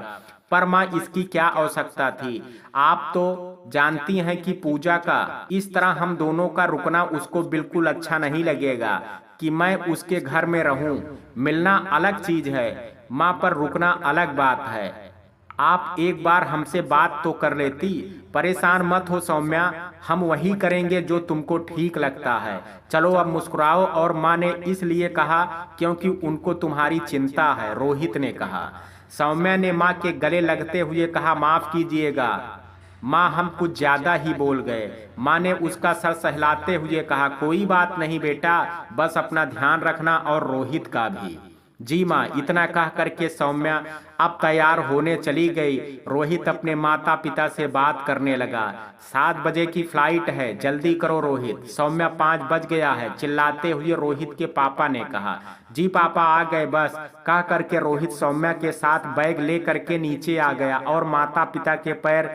पर माँ, इसकी क्या आवश्यकता थी? आप तो जानती हैं कि पूजा का इस तरह हम दोनों का रुकना उसको बिल्कुल अच्छा नहीं लगेगा कि मैं उसके घर में रहूं। मिलना अलग चीज है माँ, पर रुकना अलग बात है। आप एक बार हमसे बात तो कर लेती। परेशान मत हो सौम्या, हम वही करेंगे जो तुमको ठीक लगता है। चलो अब मुस्कुराओ। और माँ ने इसलिए कहा क्योंकि उनको तुम्हारी चिंता है, रोहित ने कहा। सौम्या ने माँ के गले लगते हुए कहा, माफ कीजिएगा माँ, हम कुछ ज्यादा ही बोल गए। माँ ने उसका सर सहलाते हुए कहा, कोई बात नहीं बेटा, बस अपना ध्यान रखना और रोहित का भी। जी माँ, इतना कह करके सौम्या अब तैयार होने चली गई। रोहित अपने माता पिता से बात करने लगा। 7 बजे की फ्लाइट है, जल्दी करो रोहित। सौम्या 5 बज गया है, चिल्लाते हुए रोहित के पापा ने कहा। जी पापा आ गए बस, कह करके रोहित सौम्या के साथ बैग ले करके नीचे आ गया और माता पिता के पैर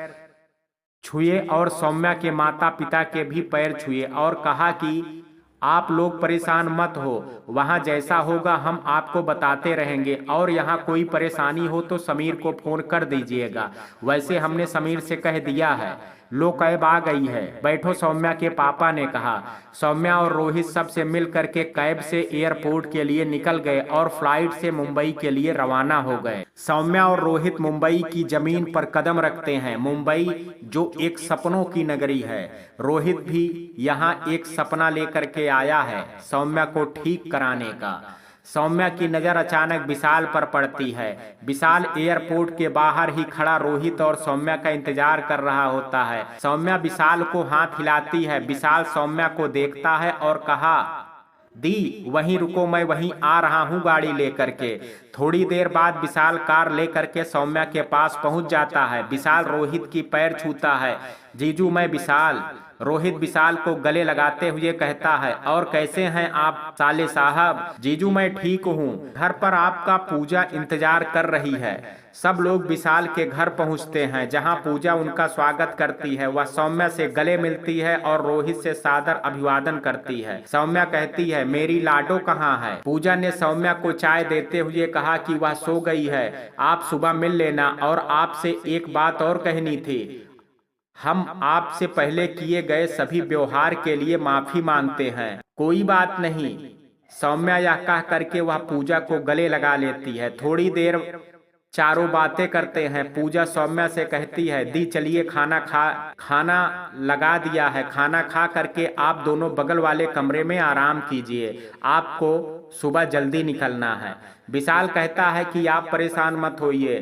छुए और सौम्या के माता पिता के भी पैर छुए और कहा कि आप लोग परेशान मत हो, वहाँ जैसा होगा हम आपको बताते रहेंगे और यहाँ कोई परेशानी हो तो समीर को फोन कर दीजिएगा। वैसे हमने समीर से कह दिया है। लो कैब आ गई है, बैठो, सौम्या के पापा ने कहा। सौम्या और रोहित सबसे मिल करके कैब से एयरपोर्ट के लिए निकल गए और फ्लाइट से मुंबई के लिए रवाना हो गए। सौम्या और रोहित मुंबई की जमीन पर कदम रखते हैं। मुंबई जो एक सपनों की नगरी है। रोहित भी यहाँ एक सपना लेकर के आया है, सौम्या को ठीक कराने का। सौम्या की नजर अचानक विशाल पर पड़ती है। विशाल एयरपोर्ट के बाहर ही खड़ा रोहित और सौम्या का इंतजार कर रहा होता है। सौम्या विशाल को हाथ हिलाती है। विशाल सौम्या को देखता है और कहा, दी वहीं रुको, मैं वहीं आ रहा हूँ गाड़ी लेकर के। थोड़ी देर बाद विशाल कार लेकर के सौम्या के पास पहुंच जाता है। विशाल रोहित की पैर छूता है। जीजू मैं विशाल। रोहित विशाल को गले लगाते हुए कहता है, और कैसे हैं आप साले साहब? जीजू मैं ठीक हूँ, घर पर आपका पूजा इंतजार कर रही है। सब लोग विशाल के घर पहुंचते हैं, जहां पूजा उनका स्वागत करती है। वह सौम्या से गले मिलती है और रोहित से सादर अभिवादन करती है। सौम्या कहती है, मेरी लाडो कहाँ है? पूजा ने सौम्या को चाय देते हुए कहा कि वह सो गई है, आप सुबह मिल लेना। और आपसे एक बात और कहनी थी, हम आपसे पहले किए गए सभी व्यवहार के लिए माफी मांगते हैं। कोई बात नहीं, सौम्या यह कह करके वह पूजा को गले लगा लेती है। थोड़ी देर चारों बातें करते हैं। पूजा सौम्या से कहती है, दी चलिए खाना लगा दिया है, खाना खा करके आप दोनों बगल वाले कमरे में आराम कीजिए, आपको सुबह जल्दी निकलना है। विशाल कहता है कि आप परेशान मत होइए,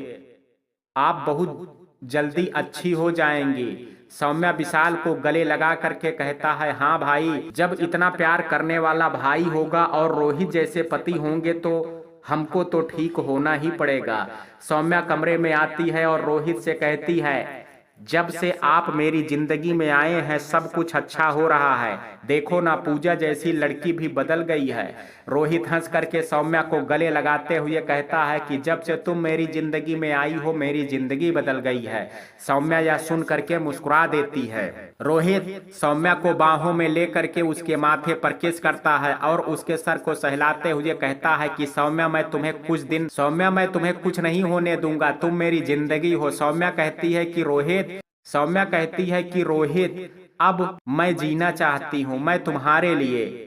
आप बहुत जल्दी अच्छी हो जाएंगी। सौम्या विशाल को गले लगा करके कहता है, हाँ भाई, जब इतना प्यार करने वाला भाई होगा और रोहित जैसे पति होंगे तो हमको तो ठीक होना ही पड़ेगा। सौम्या कमरे में आती है और रोहित से कहती है, जब से आप मेरी जिंदगी में आए हैं सब कुछ अच्छा हो रहा है। देखो ना, पूजा जैसी लड़की भी बदल गई है। रोहित हंस करके सौम्या को गले लगाते हुए कहता है कि जब से तुम मेरी जिंदगी में आई हो मेरी जिंदगी बदल गई है। सौम्या यह सुन करके मुस्कुरा देती है। रोहित सौम्या को बाहों में ले करके उसके माथे पर किस करता है और उसके सर को सहलाते हुए कहता है कि सौम्या मैं तुम्हें कुछ नहीं होने दूंगा, तुम मेरी जिंदगी हो। सौम्या कहती है कि रोहित अब मैं जीना चाहती हूँ, मैं तुम्हारे लिए,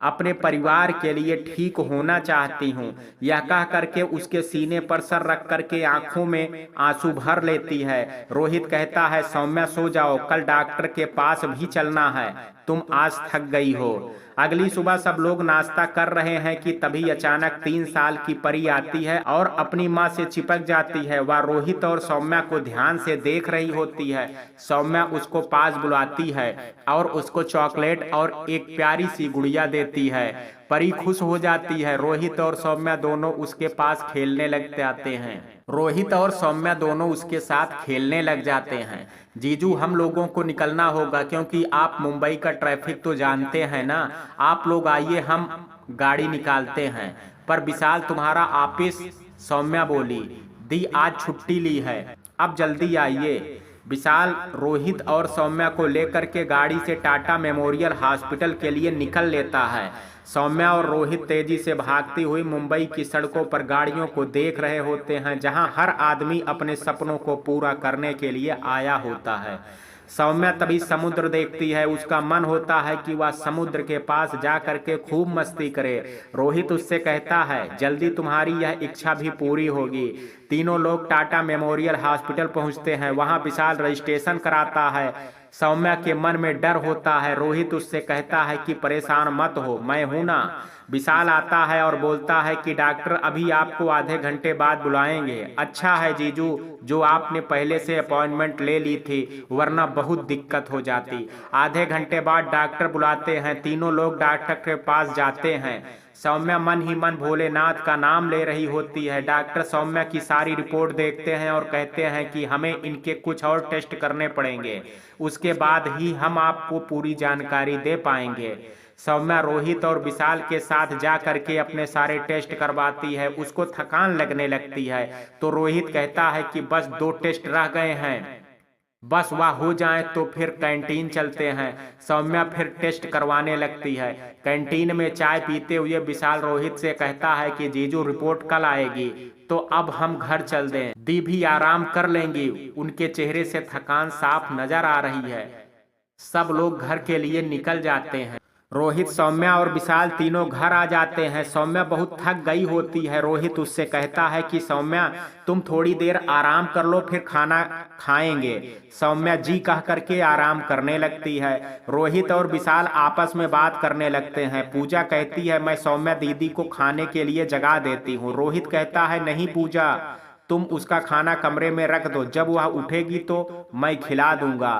अपने परिवार के लिए ठीक होना चाहती हूँ। यह कह करके उसके सीने पर सर रख करके आंखों में आंसू भर लेती है। रोहित कहता है, सौम्या सो जाओ, कल डॉक्टर के पास भी चलना है, तुम आज थक गई हो। अगली सुबह सब लोग नाश्ता कर रहे हैं कि तभी अचानक 3 साल की परी आती है और अपनी माँ से चिपक जाती है। वह रोहित और सौम्या को ध्यान से देख रही होती है। सौम्या उसको पास बुलाती है और उसको चॉकलेट और एक प्यारी सी गुड़िया देती है। परी खुश हो जाती है। रोहित और सौम्या दोनों उसके पास खेलने लग जाते हैं। जीजू हम लोगों को निकलना होगा क्योंकि आप मुंबई का ट्रैफिक तो जानते हैं ना। आप लोग आइए, हम गाड़ी निकालते हैं। पर विशाल तुम्हारा ऑफिस, सौम्या बोली, दी आज छुट्टी ली है, अब जल्दी आइए। विशाल रोहित और सौम्या को लेकर के गाड़ी से टाटा मेमोरियल हॉस्पिटल के लिए निकल लेता है। सौम्या और रोहित तेजी से भागती हुई मुंबई की सड़कों पर गाड़ियों को देख रहे होते हैं, जहां हर आदमी अपने सपनों को पूरा करने के लिए आया होता है। सौम्या तभी समुद्र देखती है। उसका मन होता है कि वह समुद्र के पास जा करके खूब मस्ती करे। रोहित उससे कहता है, जल्दी तुम्हारी यह इच्छा भी पूरी होगी। तीनों लोग टाटा मेमोरियल हॉस्पिटल पहुंचते हैं। वहां विशाल रजिस्ट्रेशन कराता है। सौम्या के मन में डर होता है। रोहित उससे कहता है कि परेशान मत हो, मैं हूं ना, विशाल आता है और बोलता है कि डॉक्टर अभी आपको आधे घंटे बाद बुलाएंगे। अच्छा है जीजू जो आपने पहले से अपॉइंटमेंट ले ली थी, वरना बहुत दिक्कत हो जाती। आधे घंटे बाद डॉक्टर बुलाते हैं, तीनों लोग डॉक्टर के पास जाते हैं। सौम्या मन ही मन भोलेनाथ का नाम ले रही होती है। डॉक्टर सौम्या की सारी रिपोर्ट देखते हैं और कहते हैं कि हमें इनके कुछ और टेस्ट करने पड़ेंगे, उसके बाद ही हम आपको पूरी जानकारी दे पाएंगे। सौम्या रोहित और विशाल के साथ जा करके अपने सारे टेस्ट करवाती है। उसको थकान लगने लगती है तो रोहित कहता है कि बस 2 टेस्ट रह गए हैं, बस वह हो जाए तो फिर कैंटीन चलते हैं। सौम्या फिर टेस्ट करवाने लगती है। कैंटीन में चाय पीते हुए विशाल रोहित से कहता है कि जीजू रिपोर्ट कल आएगी, तो अब हम घर चल दें, दी भी आराम कर लेंगी। उनके चेहरे से थकान साफ नजर आ रही है। सब लोग घर के लिए निकल जाते हैं। रोहित, सौम्या और विशाल तीनों घर आ जाते हैं। सौम्या बहुत थक गई होती है। रोहित उससे कहता है कि सौम्या तुम थोड़ी देर आराम कर लो, फिर खाना खाएंगे। सौम्या जी कह करके आराम करने लगती है। रोहित और विशाल आपस में बात करने लगते हैं। पूजा कहती है मैं सौम्या दीदी को खाने के लिए जगा देती हूँ। रोहित कहता है नहीं पूजा, तुम उसका खाना कमरे में रख दो, जब वह उठेगी तो मैं खिला दूंगा,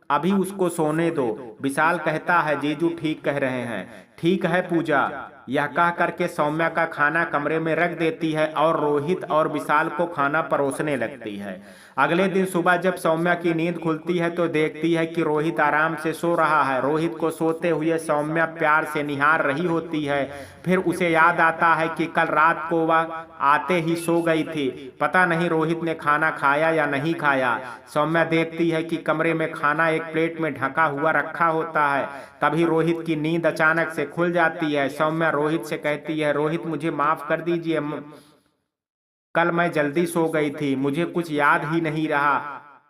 अभी उसको सोने दो। विशाल कहता है जीजू ठीक कह रहे हैं, ठीक है पूजा। यह कह करके सौम्या का खाना कमरे में रख देती है और रोहित और विशाल को खाना परोसने लगती है। अगले दिन सुबह जब सौम्या की नींद खुलती है तो देखती है कि रोहित आराम से सो रहा है। रोहित को सोते हुए सौम्या प्यार से निहार रही होती है। फिर उसे याद आता है कि कल रात को वह आते ही सो गई थी। पता नहीं रोहित ने खाना खाया या नहीं खाया। सौम्या देखती है कि कमरे में खाना एक प्लेट में ढका हुआ रखा होता है। तभी रोहित की नींद अचानक से खुल जाती है। सौम्या रोहित से कहती है रोहित मुझे माफ कर दीजिए, कल मैं जल्दी सो गई थी, मुझे कुछ याद ही नहीं रहा।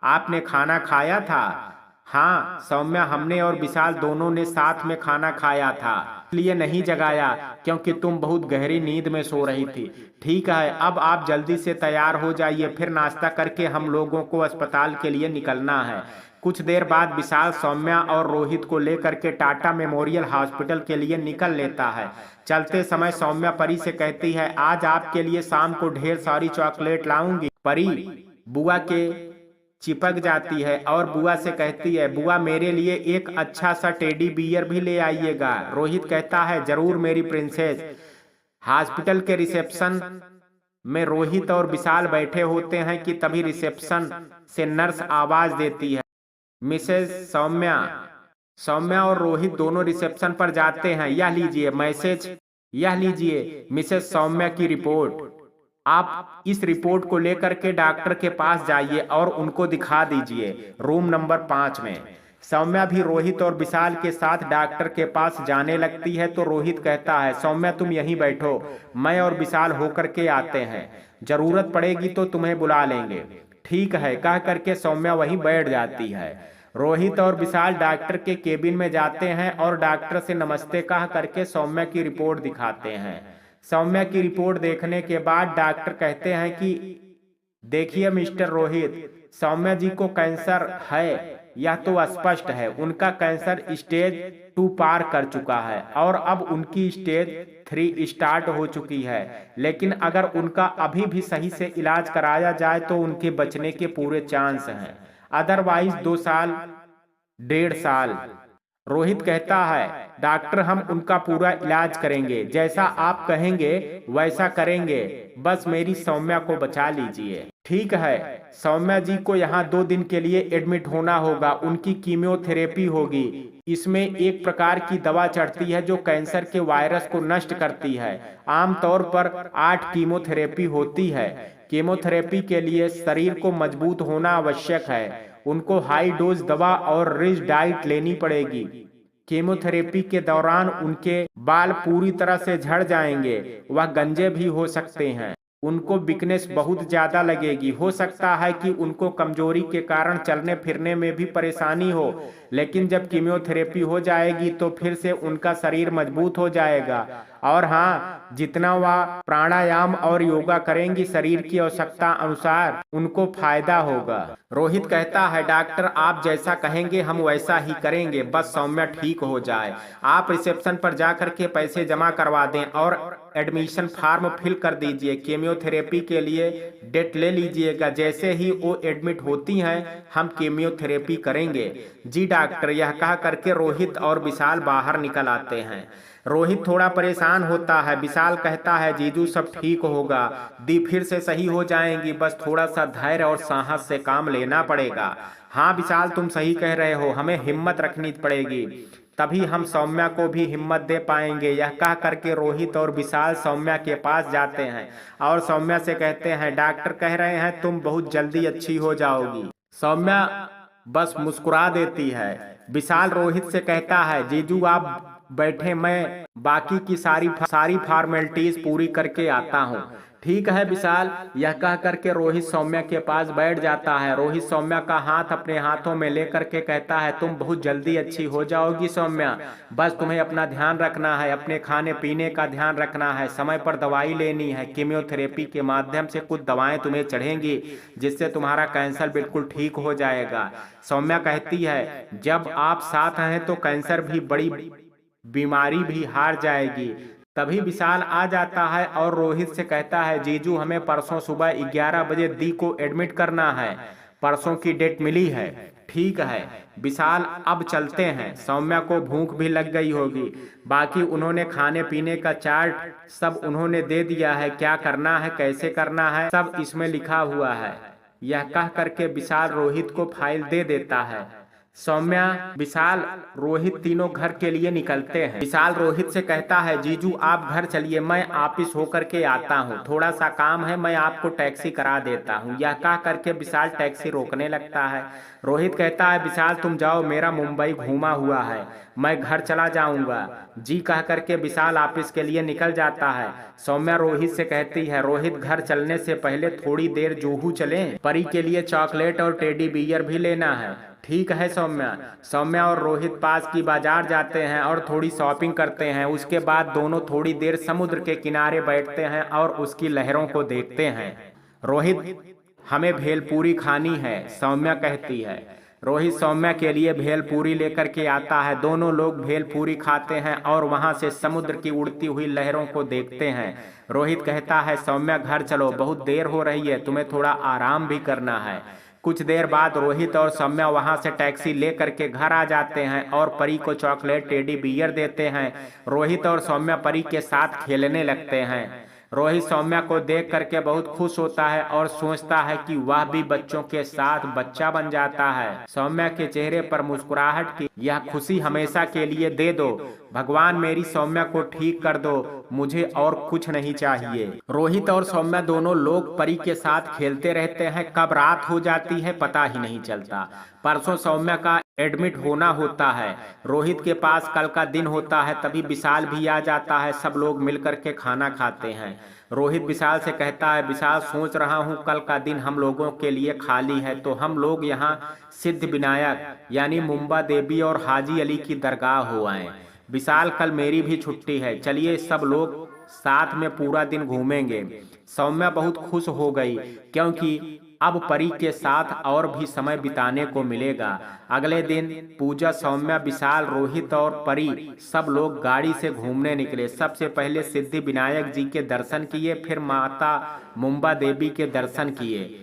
आपने खाना खाया था? हाँ सौम्या, हमने और विशाल दोनों ने साथ में खाना खाया था, इसलिए नहीं जगाया क्योंकि तुम बहुत गहरी नींद में सो रही थी। ठीक है, अब आप जल्दी से तैयार हो जाइए, फिर नाश्ता करके हम लोगों को अस्पताल के लिए निकलना है। कुछ देर बाद विशाल सौम्या और रोहित को लेकर के टाटा मेमोरियल हॉस्पिटल के लिए निकल लेता है। चलते समय सौम्या परी से कहती है आज आपके लिए शाम को ढेर सारी चॉकलेट लाऊंगी। परी बुआ के चिपक जाती है और बुआ से कहती है बुआ मेरे लिए एक अच्छा सा टेडी बियर भी ले आइएगा। रोहित कहता है जरूर मेरी प्रिंसेस। हॉस्पिटल के रिसेप्शन में रोहित और विशाल बैठे होते हैं कि तभी रिसेप्शन से नर्स आवाज देती है मिसेस सौम्या। सौम्या और रोहित दोनों रिसेप्शन पर जाते हैं। यह लीजिए मैसेज, यह लीजिए मिसेस सौम्या की रिपोर्ट। आप इस रिपोर्ट को लेकर के डॉक्टर के पास जाइए और उनको दिखा दीजिए रूम नंबर 5 में। सौम्या भी रोहित और विशाल के साथ डॉक्टर के पास जाने लगती है तो रोहित कहता है सौम्या तुम यहीं बैठो, मैं और विशाल होकर के आते हैं, जरूरत पड़ेगी तो तुम्हें बुला लेंगे। ठीक है कह करके सौम्या वहीं बैठ जाती है। रोहित और विशाल डॉक्टर के केबिन में जाते हैं और डॉक्टर से नमस्ते कह करके सौम्या की रिपोर्ट दिखाते हैं। सौम्या की रिपोर्ट देखने के बाद डॉक्टर कहते हैं कि देखिए मिस्टर रोहित, सौम्या जी को कैंसर है यह तो स्पष्ट है। उनका कैंसर स्टेज 2 पार कर चुका है और अब उनकी स्टेज 3 स्टार्ट हो चुकी है, लेकिन अगर उनका अभी भी सही से इलाज कराया जाए तो उनके बचने के पूरे चांस हैं, अदरवाइज 2 साल 1.5 साल। रोहित कहता है डॉक्टर हम उनका पूरा इलाज करेंगे, जैसा आप कहेंगे वैसा करेंगे, बस मेरी सौम्या को बचा लीजिए। ठीक है, सौम्या जी को यहाँ 2 दिन के लिए एडमिट होना होगा, उनकी कीमोथेरेपी होगी। इसमें एक प्रकार की दवा चढ़ती है जो कैंसर के वायरस को नष्ट करती है। आमतौर पर 8 कीमोथेरेपी होती है। कीमोथेरेपी के लिए शरीर को मजबूत होना आवश्यक है। उनको हाई डोज दवा और रिच डाइट लेनी पड़ेगी। कीमोथेरेपी के दौरान उनके बाल पूरी तरह से झड़ जाएंगे, वह गंजे भी हो सकते हैं। उनको वीकनेस बहुत ज्यादा लगेगी, हो सकता है कि उनको कमजोरी के कारण चलने फिरने में भी परेशानी हो, लेकिन जब कीमोथेरेपी हो जाएगी तो फिर से उनका शरीर मजबूत हो जाएगा। और हाँ, जितना वह प्राणायाम और योगा करेंगी शरीर की आवश्यकता अनुसार उनको फायदा होगा। रोहित कहता है डॉक्टर आप जैसा कहेंगे हम वैसा ही करेंगे, बस सौम्या ठीक हो जाए। आप रिसेप्शन पर जाकर के पैसे जमा करवा दें और एडमिशन फॉर्म फिल कर दीजिए। कीमियोथेरेपी के लिए डेट ले लीजिएगा, जैसे ही वो एडमिट होती हैं हम कीमियोथेरेपी करेंगे। जी डॉक्टर, यह कह करके रोहित और विशाल बाहर निकल आते हैं। रोहित थोड़ा परेशान होता है। विशाल कहता है जीजू सब ठीक होगा, दी फिर से सही हो जाएंगी, बस थोड़ा सा धैर्य और साहस से काम लेना पड़ेगा। हाँ विशाल तुम सही कह रहे हो, हमें हिम्मत रखनी पड़ेगी, तभी हम सौम्या को भी हिम्मत दे पाएंगे। यह कह करके रोहित और विशाल सौम्या के पास जाते हैं और सौम्या से कहते हैं डॉक्टर कह रहे हैं तुम बहुत जल्दी अच्छी हो जाओगी। सौम्या बस मुस्कुरा देती है। विशाल रोहित से कहता है जीजू आप बैठे, मैं बाकी की सारी फॉर्मेलिटीज पूरी करके आता हूँ। ठीक है विशाल, यह कह करके रोहित सौम्या के पास बैठ जाता है। रोहित सौम्या का हाथ अपने हाथों में लेकर के कहता है तुम बहुत जल्दी अच्छी हो जाओगी सौम्या, बस तुम्हें अपना ध्यान रखना है, अपने खाने पीने का ध्यान रखना है, समय पर दवाई लेनी है। कीमियोथेरेपी के माध्यम से कुछ दवाएं तुम्हें चढ़ेंगी जिससे तुम्हारा कैंसर बिल्कुल ठीक हो जाएगा। सौम्या कहती है जब आप साथ हैं तो कैंसर भी बड़ी बीमारी भी हार जाएगी। तभी विशाल आ जाता है और रोहित से कहता है जीजू हमें परसों सुबह 11 बजे दी को एडमिट करना है, परसों की डेट मिली है। ठीक है विशाल अब चलते हैं, सौम्या को भूख भी लग गई होगी। बाकी उन्होंने खाने पीने का चार्ट सब उन्होंने दे दिया है, क्या करना है कैसे करना है सब इसमें लिखा हुआ है। यह कह करके विशाल रोहित को फाइल दे देता है। सौम्या विशाल रोहित तीनों घर के लिए निकलते हैं। विशाल रोहित से कहता है जीजू आप घर चलिए, मैं ऑफिस होकर के आता हूँ, थोड़ा सा काम है, मैं आपको टैक्सी करा देता हूँ। यह कह करके विशाल टैक्सी रोकने लगता है। रोहित कहता है विशाल तुम जाओ, मेरा मुंबई घूमा हुआ है, मैं घर चला जाऊंगा। जी कह करके विशाल ऑफिस के लिए निकल जाता है। सौम्या रोहित से कहती है रोहित घर चलने से पहले थोड़ी देर जुहू चलें, परी के लिए चॉकलेट और टेडी बियर भी लेना है। ठीक है सौम्या। सौम्या और रोहित पास की बाजार जाते हैं और थोड़ी शॉपिंग करते हैं। उसके बाद दोनों थोड़ी देर समुद्र के किनारे बैठते हैं और उसकी लहरों को देखते हैं। रोहित हमें भेलपूरी खानी है, सौम्या कहती है। रोहित सौम्या के लिए भेलपूरी लेकर के आता है। दोनों लोग भेलपूरी खाते हैं और वहां से समुद्र की उड़ती हुई लहरों को देखते हैं। रोहित कहता है सौम्या घर चलो, बहुत देर हो रही है, तुम्हें थोड़ा आराम भी करना है। कुछ देर बाद रोहित और सौम्या वहां से टैक्सी लेकर के घर आ जाते हैं और परी को चॉकलेट टेडी बियर देते हैं। रोहित और सौम्या परी के साथ खेलने लगते हैं। रोहित सौम्या को देख करके बहुत खुश होता है और सोचता है कि वह भी बच्चों के साथ बच्चा बन जाता है। सौम्या के चेहरे पर मुस्कुराहट की यह खुशी हमेशा के लिए दे दो, भगवान मेरी सौम्या को ठीक कर दो, मुझे और कुछ नहीं चाहिए। रोहित और सौम्या दोनों लोग परी के साथ खेलते रहते हैं। कब रात हो जाती है पता ही नहीं चलता। परसों सौम्या का एडमिट होना होता है, रोहित के पास कल का दिन होता है। तभी विशाल भी आ जाता है, सब लोग मिलकर के खाना खाते हैं। रोहित विशाल से कहता है विशाल सोच रहा हूँ कल का दिन हम लोगों के लिए खाली है तो हम लोग यहाँ सिद्ध विनायक यानी मुंबा देवी और हाजी अली की दरगाह हो आए। विशाल कल मेरी भी छुट्टी है, चलिए सब लोग साथ में पूरा दिन घूमेंगे। सौम्या बहुत खुश हो गई क्योंकि अब परी के साथ और भी समय बिताने को मिलेगा। अगले दिन पूजा, सौम्या, विशाल, रोहित और परी सब लोग गाड़ी से घूमने निकले। सबसे पहले सिद्धि विनायक जी के दर्शन किए, फिर माता मुंबा देवी के दर्शन किए।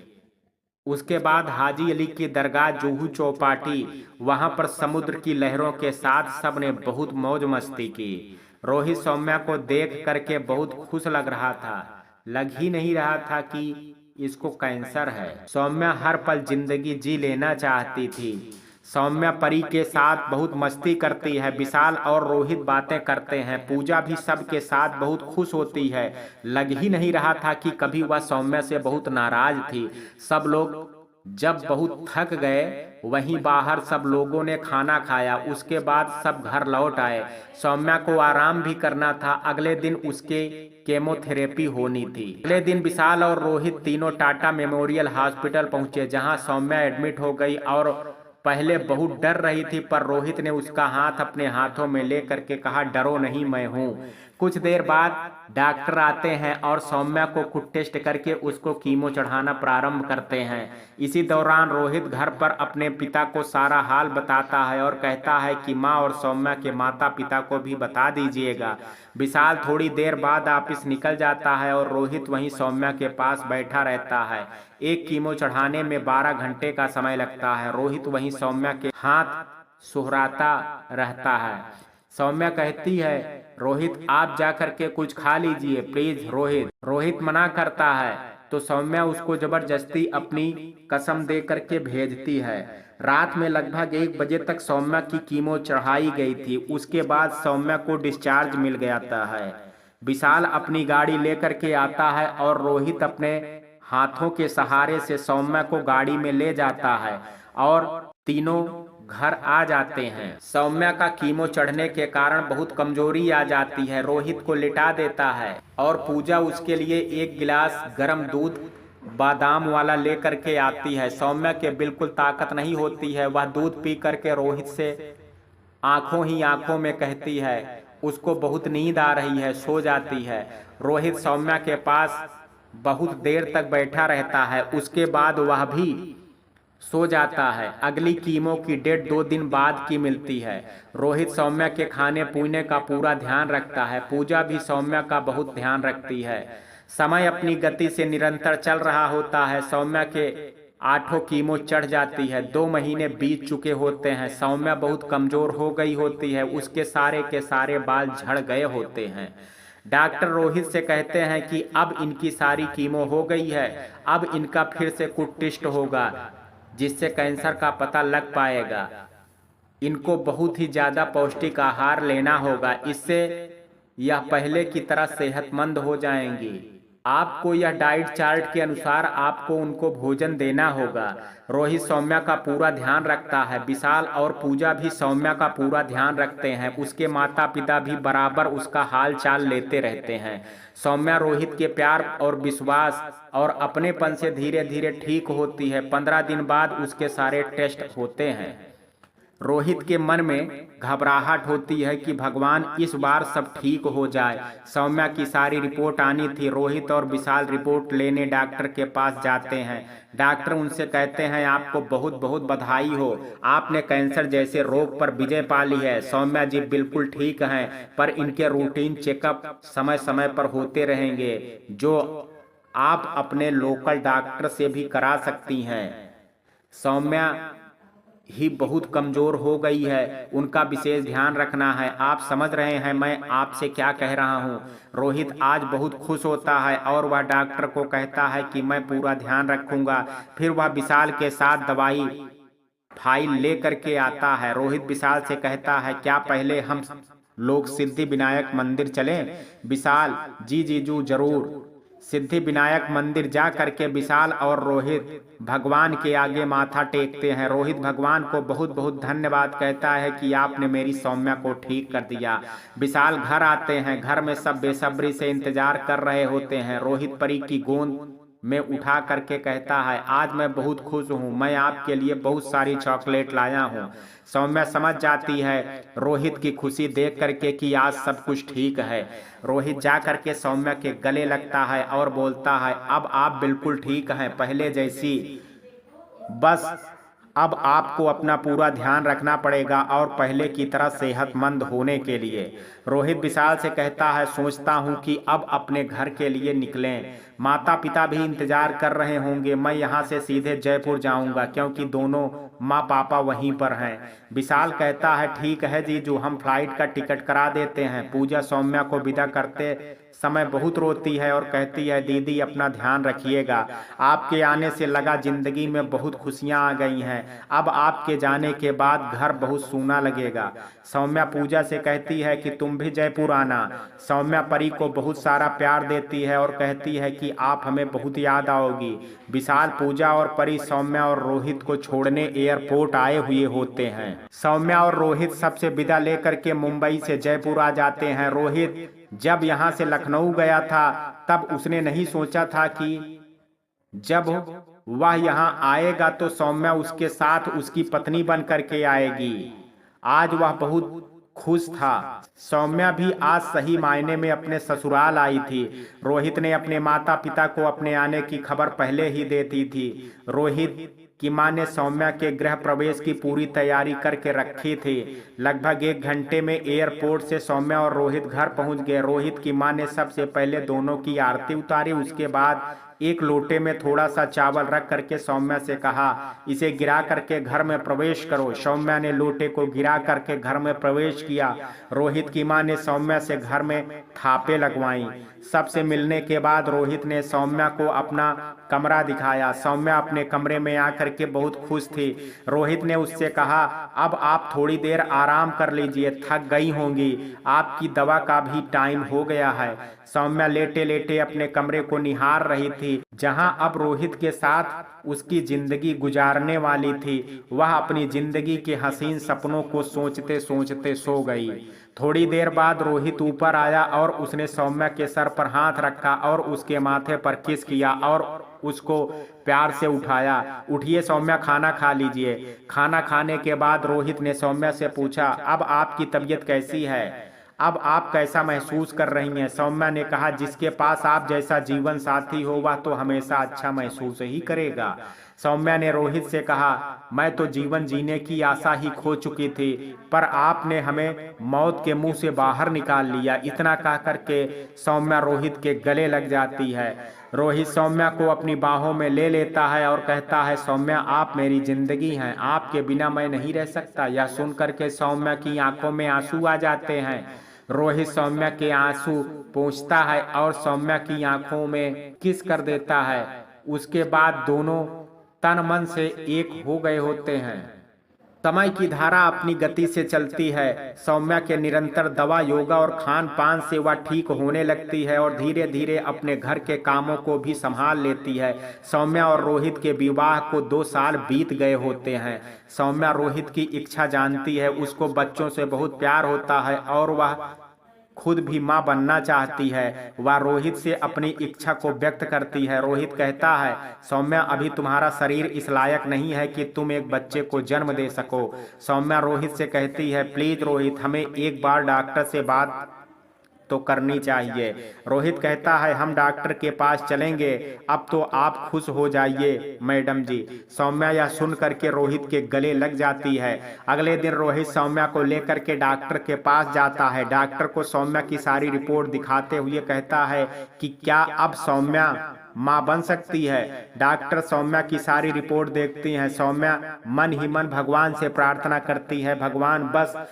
उसके बाद हाजी अली की दरगाह जुहू चौपाटी, वहां पर समुद्र की लहरों के साथ सबने बहुत मौज मस्ती की। रोहित सौम्या को देख करके बहुत खुश लग रहा था, लग ही नहीं रहा था कि इसको कैंसर है। सौम्या हर पल जिंदगी जी लेना चाहती थी। सौम्या परी के साथ बहुत मस्ती करती है, विशाल और रोहित बातें करते हैं, पूजा भी सबके साथ बहुत खुश होती है। लग ही नहीं रहा था कि कभी वह सौम्या से बहुत नाराज थी। सब लोग जब बहुत थक गए वहीं बाहर सब लोगों ने खाना खाया, उसके बाद सब घर लौट आए। सौम्या को आराम भी करना था, अगले दिन उसके केमोथेरेपी होनी थी। अगले दिन विशाल और रोहित तीनों टाटा मेमोरियल हॉस्पिटल पहुंचे जहां सौम्या एडमिट हो गई और पहले बहुत डर रही थी, पर रोहित ने उसका हाथ अपने हाथों में ले करके कहा डरो नहीं, मैं हूँ, कुछ देर बाद डॉक्टर आते हैं और सौम्या को खुद टेस्ट करके उसको कीमो चढ़ाना प्रारंभ करते हैं। इसी दौरान रोहित घर पर अपने पिता को सारा हाल बताता है और कहता है कि माँ और सौम्या के माता पिता को भी बता दीजिएगा। विशाल थोड़ी देर बाद ऑफिस निकल जाता है और रोहित वहीं सौम्या के पास बैठा रहता है। एक कीमो चढ़ाने में 12 घंटे का समय लगता है। रोहित वहीं सौम्या के हाथ सुहराता रहता है। सौम्या कहती है, रोहित आप जा करके कुछ खा लीजिए प्लीज। रोहित मना करता है तो सौम्या उसको जबरदस्ती अपनी कसम दे करके भेजती है। रात में लगभग 1 बजे तक सौम्या की कीमो चढ़ाई गई थी। उसके बाद सौम्या को डिस्चार्ज मिल गया है। विशाल अपनी गाड़ी लेकर के आता है और रोहित अपने हाथों के सहारे से सौम्या को गाड़ी में ले जाता है और तीनों घर आ जाते हैं। सौम्या का कीमो चढ़ने के कारण बहुत कमजोरी आ जाती है। रोहित को लिटा देता है और पूजा उसके लिए 1 गिलास गर्म दूध बादाम वाला लेकर के आती है। सौम्या के बिल्कुल ताकत नहीं होती है। वह दूध पी करके रोहित से आंखों ही आंखों में कहती है उसको बहुत नींद आ रही है, सो जाती है। रोहित सौम्या के पास बहुत देर तक बैठा रहता है। उसके बाद वह भी सो जाता है। अगली कीमो की डेट 2 दिन बाद की मिलती है। रोहित सौम्या के खाने पीने का पूरा ध्यान रखता है। पूजा भी सौम्या का बहुत ध्यान रखती है। समय अपनी गति से निरंतर चल रहा होता है। सौम्या के 8 कीमो चढ़ जाती है। 2 महीने बीत चुके होते हैं। सौम्या बहुत कमजोर हो गई होती है। उसके सारे के सारे बाल झड़ गए होते हैं। डॉक्टर रोहित से कहते हैं कि अब इनकी सारी कीमो हो गई है, अब इनका फिर से कुछ टेस्ट होगा जिससे कैंसर का पता लग पाएगा। इनको बहुत ही ज़्यादा पौष्टिक आहार लेना होगा, इससे यह पहले की तरह सेहतमंद हो जाएंगी। आपको यह डाइट चार्ट के अनुसार आपको उनको भोजन देना होगा। रोहित सौम्या का पूरा ध्यान रखता है। विशाल और पूजा भी सौम्या का पूरा ध्यान रखते हैं। उसके माता पिता भी बराबर उसका हाल चाल लेते रहते हैं। सौम्या रोहित के प्यार और विश्वास और अपनेपन से धीरे धीरे ठीक होती है। 15 दिन बाद उसके सारे टेस्ट होते हैं। रोहित के मन में घबराहट होती है कि भगवान इस बार सब ठीक हो जाए। सौम्या की सारी रिपोर्ट आनी थी। रोहित और विशाल रिपोर्ट लेने डॉक्टर के पास जाते हैं। डॉक्टर उनसे कहते हैं आपको बहुत बहुत बधाई हो, आपने कैंसर जैसे रोग पर विजय पा ली है। सौम्या जी बिल्कुल ठीक हैं, पर इनके रूटीन चेकअप समय समय पर होते रहेंगे, जो आप अपने लोकल डॉक्टर से भी करा सकती हैं। सौम्या ही बहुत कमजोर हो गई है, उनका विशेष ध्यान रखना है। आप समझ रहे हैं मैं आपसे क्या कह रहा हूँ। रोहित आज बहुत खुश होता है और वह डॉक्टर को कहता है कि मैं पूरा ध्यान रखूंगा। फिर वह विशाल के साथ दवाई फाइल ले करके आता है। रोहित विशाल से कहता है क्या पहले हम लोग सिद्धि विनायक मंदिर चलें? विशाल जी जीजू जरूर। सिद्धि विनायक मंदिर जा करके विशाल और रोहित भगवान के आगे माथा टेकते हैं। रोहित भगवान को बहुत बहुत धन्यवाद कहता है कि आपने मेरी सौम्या को ठीक कर दिया। विशाल घर आते हैं। घर में सब बेसब्री से इंतजार कर रहे होते हैं। रोहित परी की गोद में उठा करके कहता है आज मैं बहुत खुश हूँ, मैं आपके लिए बहुत सारी चॉकलेट लाया हूँ। सौम्या समझ जाती है रोहित की खुशी देख करके कि आज सब कुछ ठीक है। रोहित जा करके सौम्या के गले लगता है और बोलता है अब आप बिल्कुल ठीक हैं, पहले जैसी। बस अब आपको अपना पूरा ध्यान रखना पड़ेगा और पहले की तरह सेहतमंद होने के लिए। रोहित विशाल से कहता है सोचता हूँ कि अब अपने घर के लिए निकलें। माता पिता भी इंतजार कर रहे होंगे। मैं यहाँ से सीधे जयपुर जाऊँगा क्योंकि दोनों माँ पापा वहीं पर हैं। विशाल कहता है ठीक है जीजू, हम फ्लाइट का टिकट करा देते हैं। पूजा सौम्या को विदा करते समय बहुत रोती है और कहती है दीदी अपना ध्यान रखिएगा, आपके आने से लगा जिंदगी में बहुत खुशियां आ गई हैं। अब आपके जाने के बाद घर बहुत सूना लगेगा। सौम्या पूजा से कहती है कि तुम भी जयपुर आना। सौम्या परी को बहुत सारा प्यार देती है और कहती है कि आप हमें बहुत याद आओगी। विशाल पूजा और परी सौम्या और रोहित को छोड़ने एयरपोर्ट आए हुए होते हैं। सौम्या और रोहित सबसे विदा लेकर के मुंबई से जयपुर आ जाते हैं। रोहित जब यहाँ से लखनऊ गया था तब उसने नहीं सोचा था कि जब वह यहाँ आएगा तो सौम्या उसके साथ उसकी पत्नी बन करके आएगी। आज वह बहुत खुश था। सौम्या भी आज सही मायने में अपने ससुराल आई थी। रोहित ने अपने माता पिता को अपने आने की खबर पहले ही दे दी थी। रोहित की मां ने सौम्या के गृह प्रवेश की पूरी तैयारी करके रखी थी। लगभग 1 घंटे में एयरपोर्ट से सौम्या और रोहित घर पहुंच गए। रोहित की मां ने सबसे पहले दोनों की आरती उतारी। उसके बाद एक लोटे में थोड़ा सा चावल रख करके सौम्या से कहा, इसे गिरा करके घर में प्रवेश करो। सौम्या ने लोटे को गिरा करके घर में प्रवेश किया। रोहित की मां ने सौम्या से घर में थापे लगवाई। सबसे मिलने के बाद रोहित ने सौम्या को अपना कमरा दिखाया। सौम्या अपने कमरे में आकर के बहुत खुश थी। रोहित ने उससे कहा, अब आप थोड़ी देर आराम कर लीजिए, थक गई होंगी, आपकी दवा का भी टाइम हो गया है। सौम्या लेटे लेटे अपने कमरे को निहार रही थी, जहां अब रोहित के साथ उसकी जिंदगी गुजारने वाली थी। वह अपनी जिंदगी के हसीन सपनों को सोचते सोचते सो गई। थोड़ी देर बाद रोहित ऊपर आया और उसने सौम्या के सर पर हाथ रखा और उसके माथे पर किस किया और उसको प्यार से उठाया। उठिए सौम्या, खाना खा लीजिए। खाना खाने के बाद रोहित ने सौम्या से पूछा, अब आपकी तबीयत कैसी है, अब आप कैसा महसूस कर रही हैं? सौम्या ने कहा, जिसके पास आप जैसा जीवन साथी हो वह तो हमेशा अच्छा महसूस ही करेगा। सौम्या ने रोहित से कहा, मैं तो जीवन जीने की आशा ही खो चुकी थी, पर आपने हमें मौत के मुंह से बाहर निकाल लिया। इतना कह करके सौम्या रोहित के गले लग जाती है। रोहित सौम्या को अपनी बाहों में ले लेता है और कहता है, सौम्या आप मेरी जिंदगी हैं, आपके बिना मैं नहीं रह सकता। यह सुनकर के सौम्या की आंखों में आंसू आ जाते हैं। रोहित सौम्या के आंसू पोंछता है और सौम्या की आंखों में किस कर देता है। उसके बाद दोनों तन मन से एक हो गए होते हैं। समय की धारा अपनी गति से चलती है। सौम्या के निरंतर दवा, योगा और खान पान से वह ठीक होने लगती है और धीरे धीरे अपने घर के कामों को भी संभाल लेती है। सौम्या और रोहित के विवाह को 2 साल बीत गए होते हैं। सौम्या रोहित की इच्छा जानती है, उसको बच्चों से बहुत प्यार होता है और वह खुद भी मां बनना चाहती है। वह रोहित से अपनी इच्छा को व्यक्त करती है। रोहित कहता है, सौम्या अभी तुम्हारा शरीर इस लायक नहीं है कि तुम एक बच्चे को जन्म दे सको। सौम्या रोहित से कहती है, प्लीज रोहित, हमें एक बार डॉक्टर से बात तो करनी चाहिए। रोहित कहता है, हम डॉक्टर के पास चलेंगे, अब तो आप खुश हो जाइए मैडम जी। सौम्या यह सुन करके रोहित के गले लग जाती है। अगले दिन रोहित सौम्या को लेकर के डॉक्टर के पास जाता है। डॉक्टर को सौम्या की सारी रिपोर्ट दिखाते हुए कहता है कि क्या अब सौम्या मां बन सकती है। डॉक्टर सौम्या की सारी रिपोर्ट देखती हैं। सौम्या मन ही मन भगवान से प्रार्थना करती है, भगवान बस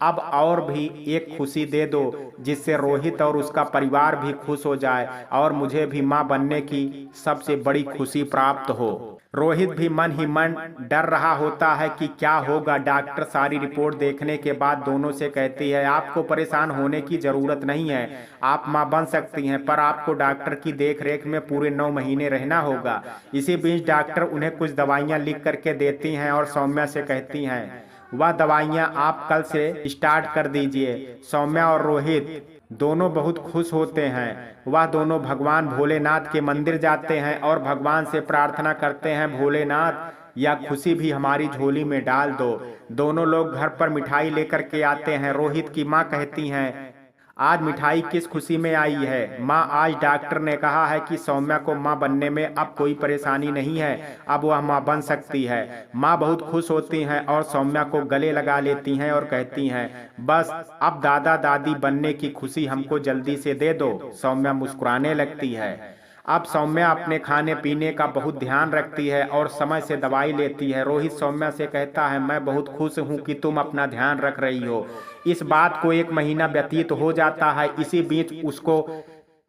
अब और भी एक खुशी दे दो, जिससे रोहित और उसका परिवार भी खुश हो जाए और मुझे भी मां बनने की सबसे बड़ी खुशी प्राप्त हो। रोहित भी मन ही मन डर रहा होता है कि क्या होगा। डॉक्टर सारी रिपोर्ट देखने के बाद दोनों से कहती है, आपको परेशान होने की जरूरत नहीं है, आप मां बन सकती हैं, पर आपको डॉक्टर की देखरेख में पूरे 9 महीने रहना होगा। इसी बीच डॉक्टर उन्हें कुछ दवाइयां लिख करके देती हैं और सौम्या से कहती हैं, वह दवाइयां आप कल से स्टार्ट कर दीजिए। सौम्या और रोहित दोनों बहुत खुश होते हैं। वह दोनों भगवान भोलेनाथ के मंदिर जाते हैं और भगवान से प्रार्थना करते हैं, भोलेनाथ यह खुशी भी हमारी झोली में डाल दो। दोनों लोग घर पर मिठाई लेकर के आते हैं। रोहित की माँ कहती हैं, आज मिठाई किस खुशी में आई है? माँ, आज डॉक्टर ने कहा है कि सौम्या को माँ बनने में अब कोई परेशानी नहीं है, अब वह माँ बन सकती है। माँ बहुत खुश होती हैं और सौम्या को गले लगा लेती हैं और कहती हैं, बस अब दादा दादी बनने की खुशी हमको जल्दी से दे दो। सौम्या मुस्कुराने लगती है। अब सौम्या अपने खाने पीने का बहुत ध्यान रखती है और समय से दवाई लेती है। रोहित सौम्या से कहता है, मैं बहुत खुश हूँ कि तुम अपना ध्यान रख रही हो। इस बात को 1 महीना व्यतीत हो जाता है। इसी बीच उसको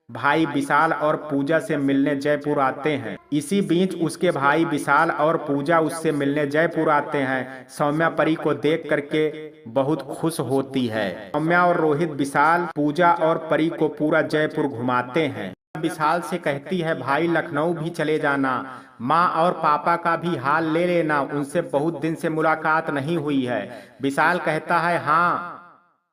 भाई विशाल और पूजा से मिलने जयपुर आते हैं। इसी बीच उसके भाई विशाल और पूजा उससे मिलने जयपुर आते हैं। सौम्या परी को देख करके बहुत खुश होती है। सौम्या और रोहित विशाल, पूजा और परी को पूरा जयपुर घुमाते हैं। विशाल से कहती है, भाई लखनऊ भी चले जाना, माँ और पापा का भी हाल ले लेना, उनसे बहुत दिन से मुलाकात नहीं हुई है। विशाल कहता है, हाँ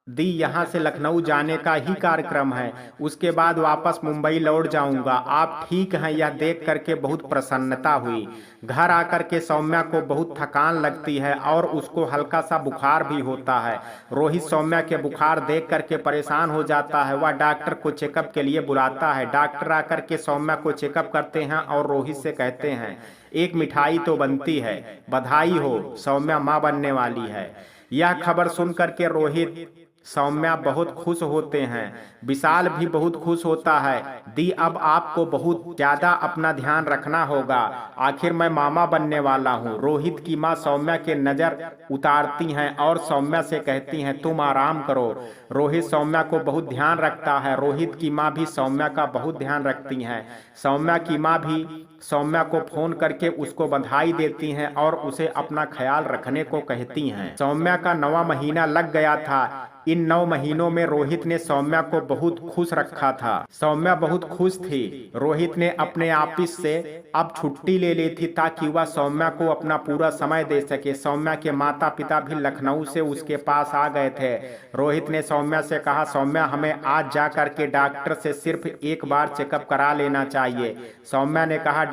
दी, यहाँ से लखनऊ जाने का ही कार्यक्रम है, उसके बाद वापस मुंबई लौट जाऊंगा। आप ठीक हैं? यह देख करके बहुत प्रसन्नता हुई। घर आकर के सौम्या को बहुत थकान लगती है और उसको हल्का सा बुखार भी होता है। रोहित सौम्या के बुखार देख करके परेशान हो जाता है। वह डॉक्टर को चेकअप के लिए बुलाता है। डॉक्टर आकर के सौम्या को चेकअप करते हैं और रोहित से कहते हैं, एक मिठाई तो बनती है, बधाई हो, सौम्या माँ बनने वाली है। यह खबर सुन करके रोहित सौम्या बहुत खुश होते हैं। विशाल भी बहुत खुश होता है। दी, अब आपको बहुत ज्यादा अपना ध्यान रखना होगा, आखिर मैं मामा बनने वाला हूँ। रोहित की माँ सौम्या के नजर उतारती हैं और सौम्या से कहती हैं, तुम आराम करो। रोहित सौम्या को बहुत ध्यान रखता है। रोहित की माँ भी सौम्या का बहुत ध्यान रखती हैं। सौम्या की माँ भी सौम्या को फोन करके उसको बधाई देती हैं और उसे अपना ख्याल रखने को कहती हैं। सौम्या का 9वां महीना लग गया था। इन 9 महीनों में रोहित ने सौम्या को बहुत खुश रखा था। सौम्या बहुत खुश थी। रोहित ने अपने ऑफिस से अब छुट्टी ले ली थी ताकि वह सौम्या को अपना पूरा समय दे सके। सौम्या के माता पिता भी लखनऊ से उसके पास आ गए थे। रोहित ने सौम्या से कहा, सौम्या हमें आज जा करके डॉक्टर से सिर्फ एक बार चेकअप करा लेना चाहिए। सौम्या ने कहा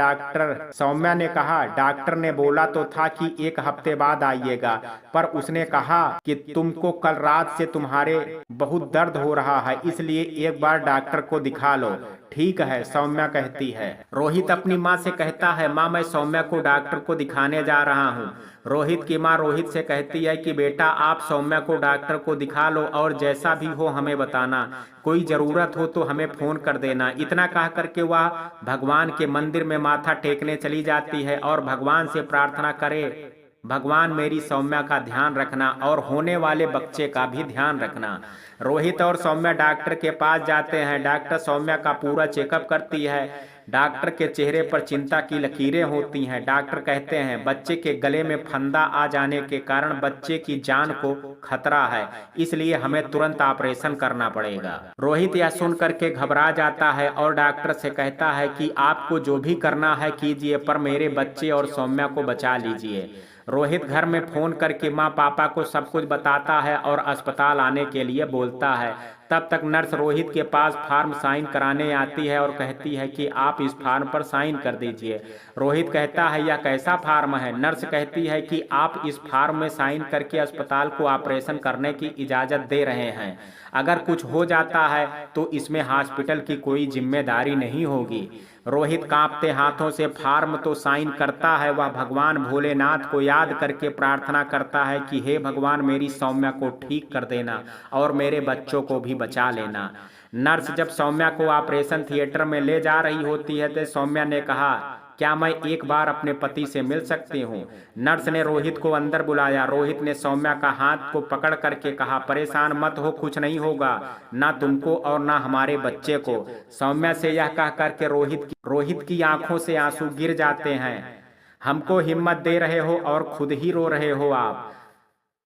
डॉक्टर ने बोला तो था कि 1 हफ्ते बाद आइएगा, पर उसने कहा कि तुमको कल रात से तुम्हारे बहुत दर्द हो रहा है, इसलिए एक बार डॉक्टर को दिखा लो। ठीक है, सौम्या कहती है। रोहित अपनी माँ से कहता है, माँ मैं सौम्या को डॉक्टर को दिखाने जा रहा हूँ। रोहित की माँ रोहित से कहती है कि बेटा आप सौम्या को डॉक्टर को दिखा लो और जैसा भी हो हमें बताना, कोई जरूरत हो तो हमें फोन कर देना। इतना कह करके वह भगवान के मंदिर में माथा टेकने चली जाती है और भगवान से प्रार्थना करे, भगवान मेरी सौम्या का ध्यान रखना और होने वाले बच्चे का भी ध्यान रखना। रोहित और सौम्या डॉक्टर के पास जाते हैं। डॉक्टर सौम्या का पूरा चेकअप करती है। डॉक्टर के चेहरे पर चिंता की लकीरें होती हैं। डॉक्टर कहते हैं, बच्चे के गले में फंदा आ जाने के कारण बच्चे की जान को खतरा है, इसलिए हमें तुरंत ऑपरेशन करना पड़ेगा। रोहित यह सुन करके घबरा जाता है और डॉक्टर से कहता है कि आपको जो भी करना है कीजिए, पर मेरे बच्चे और सौम्या को बचा लीजिए। रोहित घर में फोन करके माँ पापा को सब कुछ बताता है और अस्पताल आने के लिए बोलता है। तब तक नर्स रोहित के पास फॉर्म साइन कराने आती है और कहती है कि आप इस फॉर्म पर साइन कर दीजिए। रोहित कहता है, यह कैसा फॉर्म है? नर्स कहती है कि आप इस फॉर्म में साइन करके अस्पताल को ऑपरेशन करने की इजाज़त दे रहे हैं। अगर कुछ हो जाता है तो इसमें हॉस्पिटल की कोई जिम्मेदारी नहीं होगी। रोहित कांपते हाथों से फॉर्म तो साइन करता है। वह भगवान भोलेनाथ को याद करके प्रार्थना करता है कि हे भगवान मेरी सौम्या को ठीक कर देना और मेरे बच्चों को भी बचा लेना। नर्स जब सौम्या को ऑपरेशन थिएटर में ले जा रही होती है तो सौम्या ने कहा, क्या मैं एक बार अपने पति से मिल सकती हूँ? नर्स ने रोहित को अंदर बुलाया। रोहित ने सौम्या का हाथ को पकड़ करके कहा, परेशान मत हो, कुछ नहीं होगा, ना तुमको और ना हमारे बच्चे को। सौम्या से यह कह करके रोहित की आंखों से आंसू गिर जाते हैं। हमको हिम्मत दे रहे हो और खुद ही रो रहे हो आप।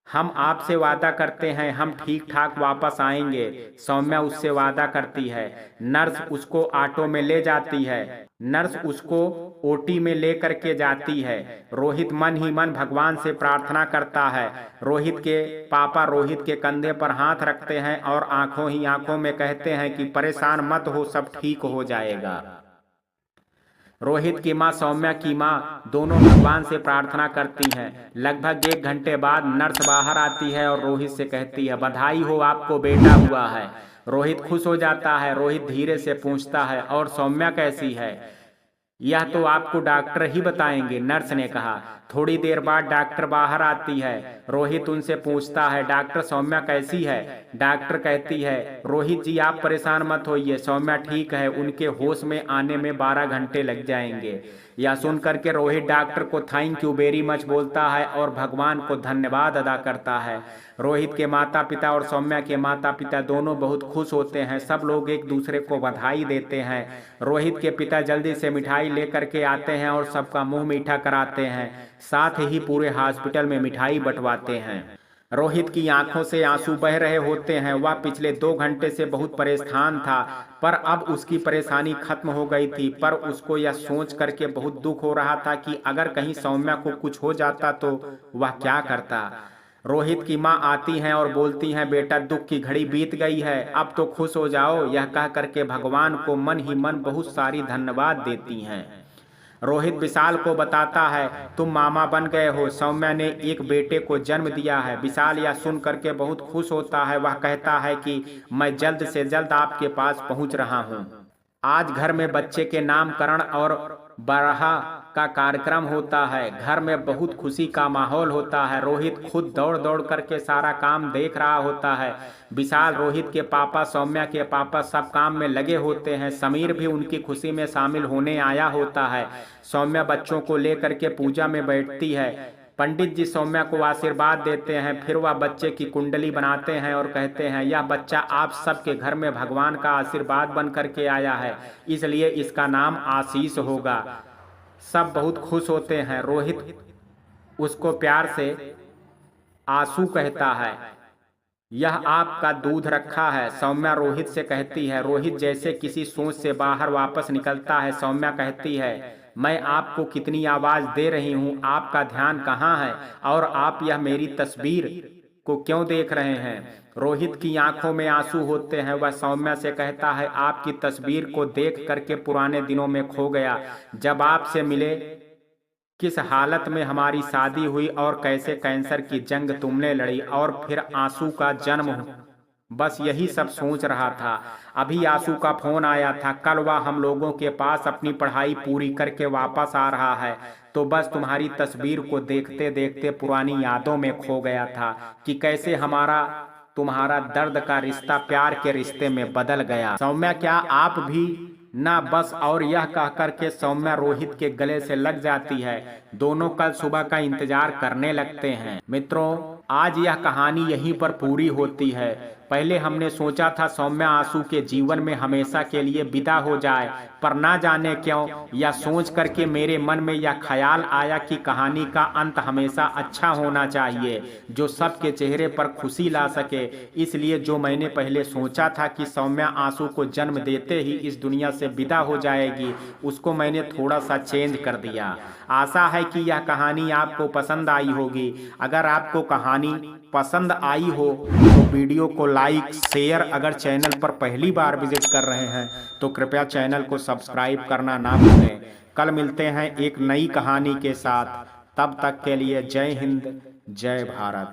हम आपसे वादा करते हैं हम ठीक ठाक वापस आएंगे। सौम्या उससे वादा करती है। नर्स उसको ऑटो में ले जाती है। नर्स उसको ओटी में ले करके जाती है। रोहित मन ही मन भगवान से प्रार्थना करता है। रोहित के पापा रोहित के कंधे पर हाथ रखते हैं और आंखों ही आंखों में कहते हैं कि परेशान मत हो, सब ठीक हो जाएगा। रोहित की माँ सौम्या की माँ दोनों भगवान से प्रार्थना करती हैं। लगभग 1 घंटे बाद नर्स बाहर आती है और रोहित से कहती है, बधाई हो, आपको बेटा हुआ है। रोहित खुश हो जाता है। रोहित धीरे से पूछता है, और सौम्या कैसी है? यह तो आपको डॉक्टर ही बताएंगे, नर्स ने कहा। थोड़ी देर बाद डॉक्टर बाहर आती है। रोहित उनसे पूछता है, डॉक्टर सौम्या कैसी है? डॉक्टर कहती है, रोहित जी आप परेशान मत होइए, सौम्या ठीक है, उनके होश में आने में 12 घंटे लग जाएंगे। यह सुन करके रोहित डॉक्टर को थैंक यू वेरी मच बोलता है और भगवान को धन्यवाद अदा करता है। रोहित के माता पिता और सौम्या के माता पिता दोनों बहुत खुश होते हैं। सब लोग एक दूसरे को बधाई देते हैं। रोहित के पिता जल्दी से मिठाई लेकर के आते हैं और सबका मुंह मीठा कराते हैं। साथ ही पूरे हॉस्पिटल में मिठाई बंटवाते हैं। रोहित की आंखों से आंसू बह रहे होते हैं। वह पिछले 2 घंटे से बहुत परेशान था, पर अब उसकी परेशानी खत्म हो गई थी। पर उसको यह सोच करके बहुत दुख हो रहा था कि अगर कहीं सौम्या को कुछ हो जाता तो वह क्या करता। रोहित की माँ आती हैं और बोलती हैं, बेटा दुख की घड़ी बीत गई है, अब तो खुश हो जाओ। यह कह करके भगवान को मन ही मन बहुत सारी धन्यवाद देती हैं। रोहित विशाल को बताता है, तुम मामा बन गए हो, सौम्या ने एक बेटे को जन्म दिया है। विशाल यह सुन करके बहुत खुश होता है। वह कहता है कि मैं जल्द से जल्द आपके पास पहुंच रहा हूं। आज घर में बच्चे के नामकरण और बरहा का कार्यक्रम होता है। घर में बहुत खुशी का माहौल होता है। रोहित खुद दौड़ दौड़ करके सारा काम देख रहा होता है। विशाल, रोहित के पापा, सौम्या के पापा सब काम में लगे होते हैं। समीर भी उनकी खुशी में शामिल होने आया होता है। सौम्या बच्चों को लेकर के पूजा में बैठती है। पंडित जी सौम्या को आशीर्वाद देते हैं। फिर वह बच्चे की कुंडली बनाते हैं और कहते हैं, यह बच्चा आप सबके घर में भगवान का आशीर्वाद बन करके आया है, इसलिए इसका नाम आशीष होगा। सब बहुत खुश होते हैं। रोहित उसको प्यार से आंसू कहता है। यह आपका दूध रखा है, सौम्या रोहित से कहती है। रोहित जैसे किसी सोच से बाहर वापस निकलता है। सौम्या कहती है, मैं आपको कितनी आवाज दे रही हूँ, आपका ध्यान कहाँ है और आप यह मेरी तस्वीर को क्यों देख रहे हैं? रोहित की आंखों में आंसू होते हैं। वह सौम्या से कहता है, आपकी तस्वीर को देख करके पुराने दिनों में खो गया, जब आपसे मिले, किस हालत में हमारी शादी हुई और कैसे कैंसर की जंग तुमने लड़ी और फिर आंसू का जन्म। बस यही सब सोच रहा था। अभी आंसू का फोन आया था। कल वह हम लोगों के पास अपनी पढ़ाई पूरी करके वापस आ रहा है, तो बस तुम्हारी तस्वीर को देखते देखते पुरानी यादों में खो गया था कि कैसे हमारा तुम्हारा दर्द का रिश्ता प्यार के रिश्ते में बदल गया। सौम्या, क्या आप भी ना? बस और यह कह करके सौम्या रोहित के गले से लग जाती है। दोनों कल सुबह का इंतजार करने लगते हैं। मित्रों, आज यह कहानी यहीं पर पूरी होती है। पहले हमने सोचा था सौम्या आंसू के जीवन में हमेशा के लिए विदा हो जाए, पर ना जाने क्यों यह सोच करके मेरे मन में यह ख्याल आया कि कहानी का अंत हमेशा अच्छा होना चाहिए, जो सबके चेहरे पर खुशी ला सके। इसलिए जो मैंने पहले सोचा था कि सौम्या आंसू को जन्म देते ही इस दुनिया से विदा हो जाएगी, उसको मैंने थोड़ा सा चेंज कर दिया। आशा है कि यह कहानी आपको पसंद आई होगी। अगर आपको कहानी पसंद आई हो तो वीडियो को लाइक, शेयर, अगर चैनल पर पहली बार विजिट कर रहे हैं तो कृपया चैनल को सब्सक्राइब करना ना भूलें। कल मिलते हैं एक नई कहानी के साथ। तब तक के लिए जय हिंद, जय भारत।